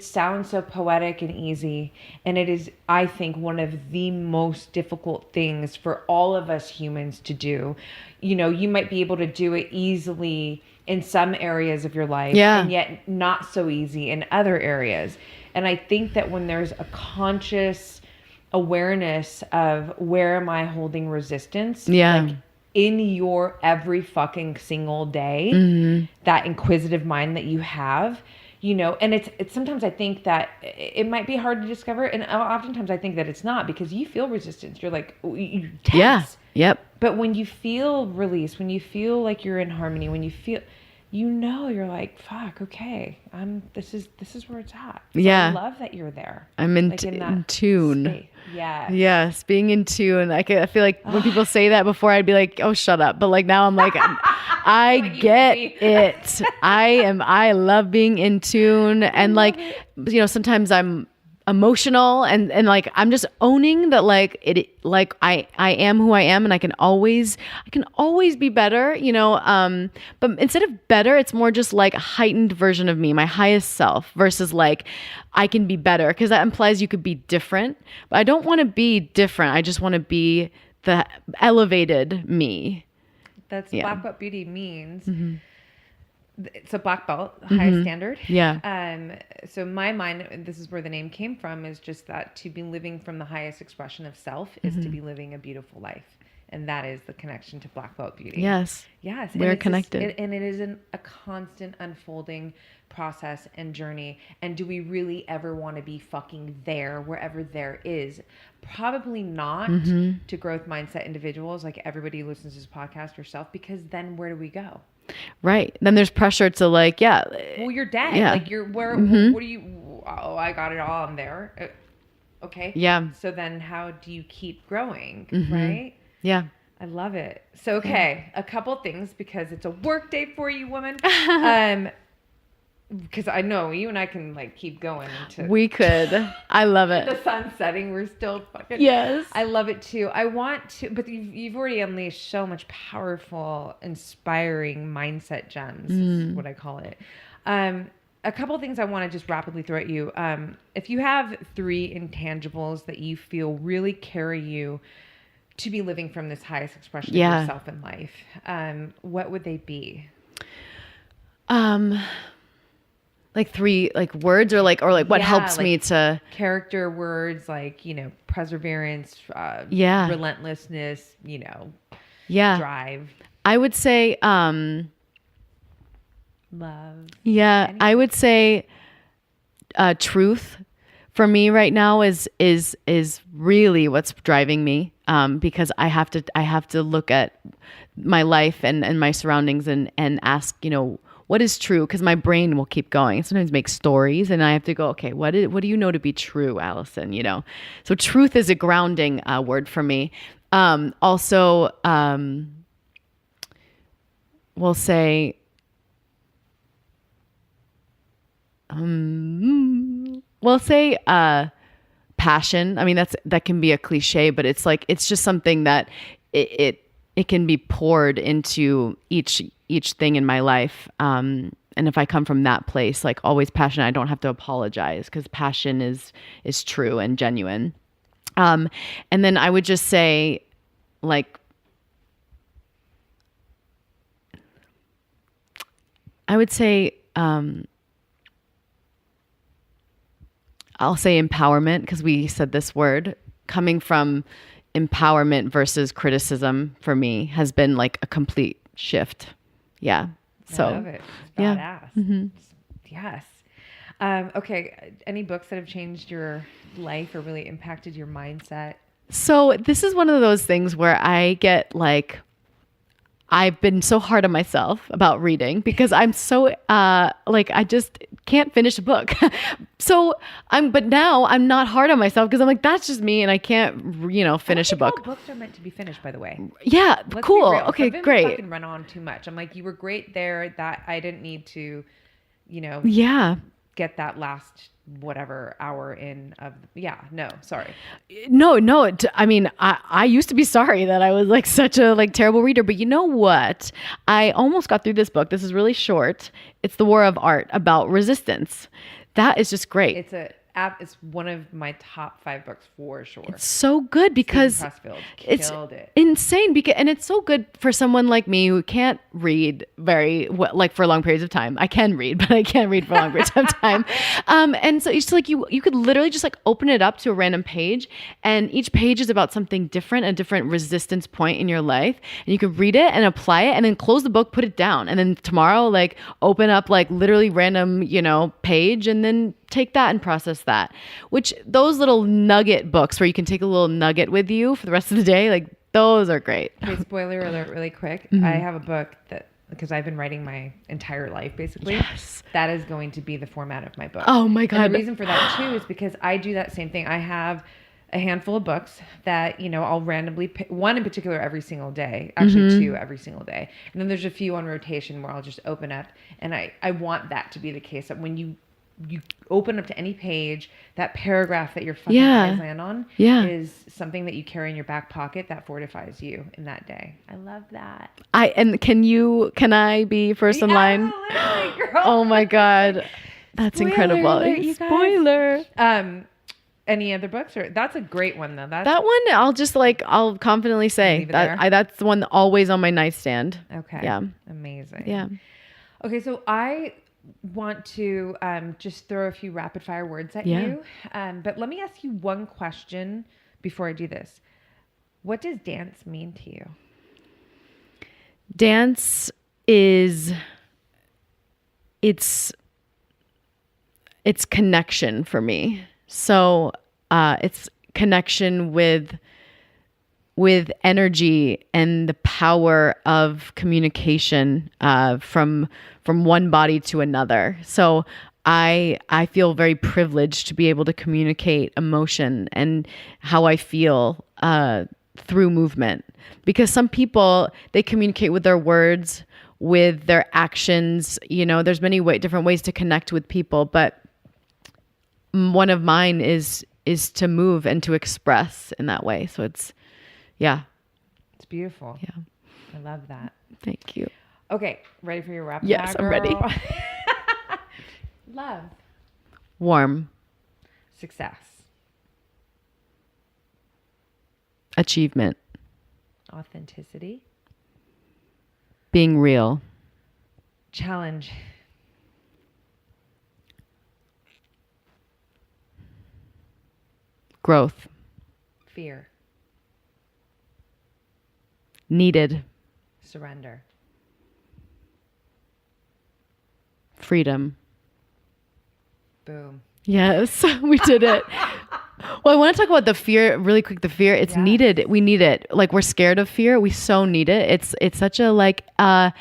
sounds so poetic and easy, and it is, I think, one of the most difficult things for all of us humans to do. You might be able to do it easily in some areas of your life, and yet not so easy in other areas. And I think that when there's a conscious awareness of where am I holding resistance, like in your every fucking single day, that inquisitive mind that you have, and it's sometimes I think that it might be hard to discover, and oftentimes I think that it's not, because you feel resistance. You're like, you tense. Yeah. Yep. But when you feel release, when you feel like you're in harmony, when you feel, you're like, fuck, okay, this is where it's at. So I love that you're there. I'm in tune. Space. Yeah. Yes, being in tune. I feel like when people say that before, I'd be like, oh, shut up. But like now I'm like, I get it. I love being in tune. And like, sometimes I'm emotional and like I'm just owning that like I am who I am and I can always be better, but instead of better, it's more just like a heightened version of me, my highest self, versus like I can be better, because that implies you could be different, but I don't want to be different. I just want to be the elevated me. That's Black Belt Beauty means. It's a black belt, highest standard. Yeah. So in my mind, this is where the name came from, is just that to be living from the highest expression of self is to be living a beautiful life. And that is the connection to Black Belt Beauty. Yes. We're connected. And it is a constant unfolding process and journey. And do we really ever want to be fucking there, wherever there is? Probably not to growth mindset individuals, like everybody who listens to this podcast, yourself, because then where do we go? Right. Then there's pressure to like, well, you're dead. Yeah. Like what do you, oh, I got it all. I'm there. Okay. Yeah. So then how do you keep growing? Right. Yeah. I love it. So, okay. A couple things, because it's a work day for you, woman. Because I know you and I can like keep going into. We could. I love it. The sun setting. We're still fucking. Yes. I love it too. I want to, but you've already unleashed so much powerful, inspiring mindset gems. Is what I call it. A couple of things I want to just rapidly throw at you. If you have 3 intangibles that you feel really carry you to be living from this highest expression of yourself in life, what would they be? Like 3 like words or what helps me to character words, like, perseverance, relentlessness, drive. I would say love. Yeah, I would say truth for me right now is really what's driving me, because I have to look at my life and my surroundings and ask, what is true? Because my brain will keep going. Sometimes make stories, and I have to go, okay, what do you know to be true, Allison? So truth is a grounding word for me. Also, we'll say, passion. I mean, that can be a cliche, but it's like, it's just something that it can be poured into each thing in my life. And if I come from that place, like always passionate, I don't have to apologize, because passion is true and genuine. And then I would just say, like, I'll say empowerment, because we said this word. Coming from empowerment versus criticism for me has been like a complete shift. Yeah. So I love it. It's badass. Yes. Okay. Any books that have changed your life or really impacted your mindset? So this is one of those things where I get like, I've been so hard on myself about reading, because I'm so I just can't finish a book. But now I'm not hard on myself, because I'm like, that's just me, and I can't, finish a book. All books are meant to be finished, by the way. Yeah, Let's cool. be real. Okay, Some great. Fucking run on too much. I'm like, you were great there. That I didn't need to, get that last whatever hour in of. Yeah, no, sorry. No. I mean, I used to be sorry that I was like such a like terrible reader, but you know what? I almost got through this book. This is really short. It's The War of Art, about resistance. That is just great. It's one of my top 5 books for sure. It's so good because it's insane, and it's so good for someone like me who can't read for long periods of time. I can read, but I can't read for long periods of time. And so it's like you could literally just like open it up to a random page, and each page is about something different, a different resistance point in your life, and you could read it and apply it, and then close the book, put it down, and then tomorrow like open up like literally random page, and then take that and process that. Which those little nugget books where you can take a little nugget with you for the rest of the day, like those are great. Okay, spoiler alert really quick. I have a book that, because I've been writing my entire life basically. Yes. That is going to be the format of my book. Oh my God. And the reason for that too is because I do that same thing. I have a handful of books that, I'll randomly pick, one in particular every single day, actually 2 every single day. And then there's a few on rotation where I'll just open up, and I want that to be the case, that when you you open up to any page, that paragraph that your fucking Yeah. eyes land on Yeah. is something that you carry in your back pocket that fortifies you in that day. I love that. Can I be first in line? Absolutely, girl. Oh my God. That's Spoiler incredible. alert, you guys. Spoiler. Any other books? Or that's a great one though. That one, I'll confidently say Leave it that there? that's the one always on my nightstand. Okay. Yeah. Amazing. Yeah. Okay, so I want to just throw a few rapid fire words at Yeah. you. But let me ask you one question before I do this. What does dance mean to you? Dance is it's connection for me. So it's connection with energy and the power of communication from one body to another. So I feel very privileged to be able to communicate emotion and how I feel through movement, because some people, they communicate with their words, with their actions. There's many different ways to connect with people, but one of mine is to move and to express in that way. So it's beautiful. Yeah. I love that. Thank you. Okay, ready for your rapid Yes, fire, I'm ready. girl? Love. Warm. Success. Achievement. Authenticity. Being real. Challenge. Growth. Fear. Needed. Surrender. Freedom. Boom. Yes, we did it. Well, I want to talk about the fear really quick. The fear, it's needed. We need it. Like, we're scared of fear. We so need it. It's such a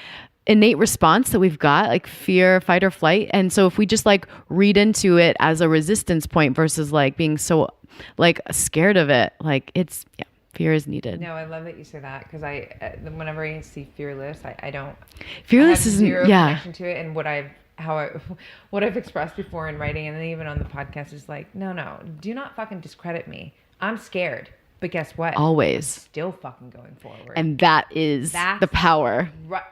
innate response that we've got, like fear, fight or flight. And so if we just read into it as a resistance point versus being so scared of it, fear is needed. No, I love that you say that, because whenever I see fearless, I don't. Fearless I have isn't. zero Yeah. connection to it, and what I've expressed before in writing, and then even on the podcast is no, do not fucking discredit me. I'm scared, but guess what? Always. Still fucking going forward. And that's the power. Right.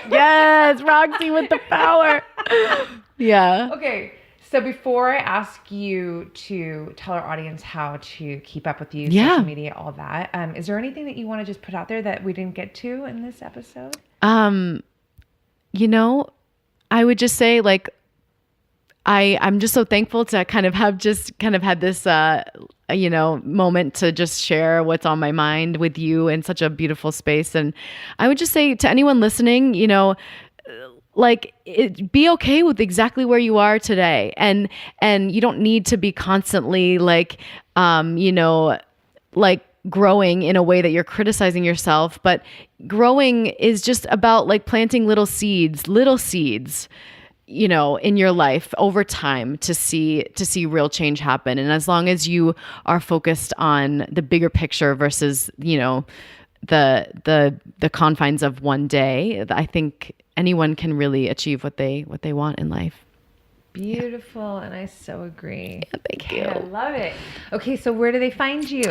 Yes, Roxy with the power. Yeah. Okay. So before I ask you to tell our audience how to keep up with you, social media, all that, is there anything that you want to just put out there that we didn't get to in this episode? I would just say I'm just so thankful to kind of had this, moment to just share what's on my mind with you in such a beautiful space. And I would just say to anyone listening, be okay with exactly where you are today. And you don't need to be constantly growing in a way that you're criticizing yourself, but growing is just about planting little seeds, in your life over time to see real change happen. And as long as you are focused on the bigger picture versus, the confines of one day, I think anyone can really achieve what they want in life. Beautiful. And I so agree. Yeah, thank you. I love it. Okay. So where do they find you?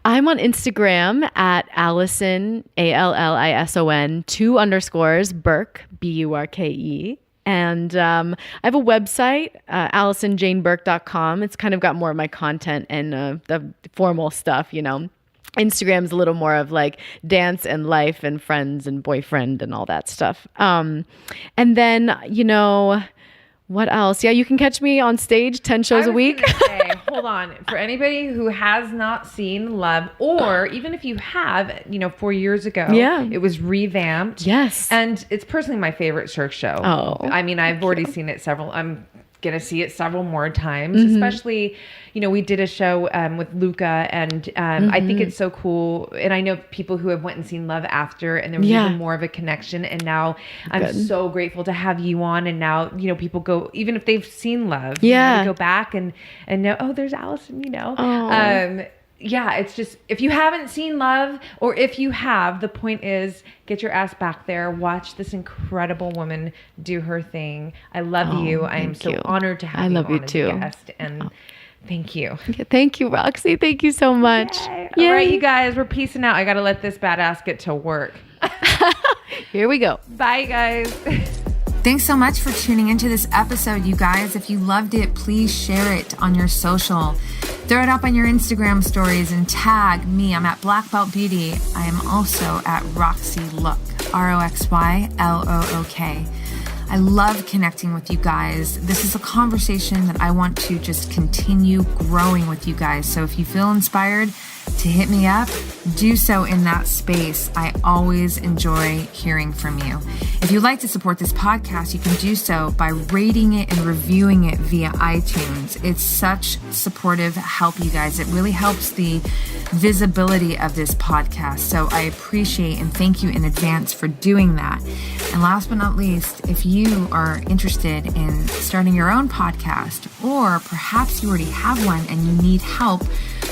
I'm on Instagram at Allison, Allison, 2_ Burke, Burke. And I have a website, AllisonJaneBurke.com. It's kind of got more of my content and the formal stuff, Instagram's a little more of dance and life and friends and boyfriend and all that stuff. And then, what else? Yeah, you can catch me on stage 10 shows a week. Hold on. For anybody who has not seen Love, or even if you have, 4 years ago, it was revamped. Yes. And it's personally my favorite Cirque show. Oh, I mean, I've already seen it I'm going to see it several more times, especially, we did a show with Luca, and I think it's so cool. And I know people who have went and seen Love after, and there was even more of a connection. And now I'm so grateful to have you on. And now, people go, even if they've seen Love, they go back and know, oh, there's Allison, yeah, it's just, if you haven't seen Love, or if you have, the point is get your ass back there, watch this incredible woman do her thing. I love you. I am so honored to have you on as a guest, and thank you. Thank you, Roxy. Thank you so much. Yay. All right, you guys, we're peacing out. I got to let this badass get to work. Here we go. Bye, guys. Thanks so much for tuning into this episode, you guys. If you loved it, please share it on your social. Throw it up on your Instagram stories and tag me. I'm at Black Belt Beauty. I am also at Roxy Look, RoxyLook. I love connecting with you guys. This is a conversation that I want to just continue growing with you guys. So if you feel inspired to hit me up, do so in that space. I always enjoy hearing from you. If you'd like to support this podcast, you can do so by rating it and reviewing it via iTunes. It's such supportive help, you guys. It really helps the visibility of this podcast. So I appreciate and thank you in advance for doing that. And last but not least, if you are interested in starting your own podcast, or perhaps you already have one and you need help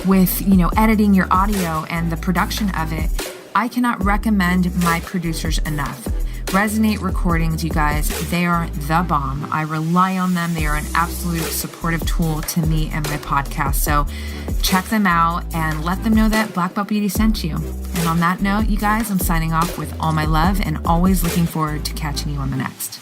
with, editing your audio and the production of it, I cannot recommend my producers enough. Resonate Recordings, you guys, they are the bomb. I rely on them. They are an absolute supportive tool to me and my podcast. So check them out and let them know that Black Belt Beauty sent you. And on that note, you guys, I'm signing off with all my love and always looking forward to catching you on the next.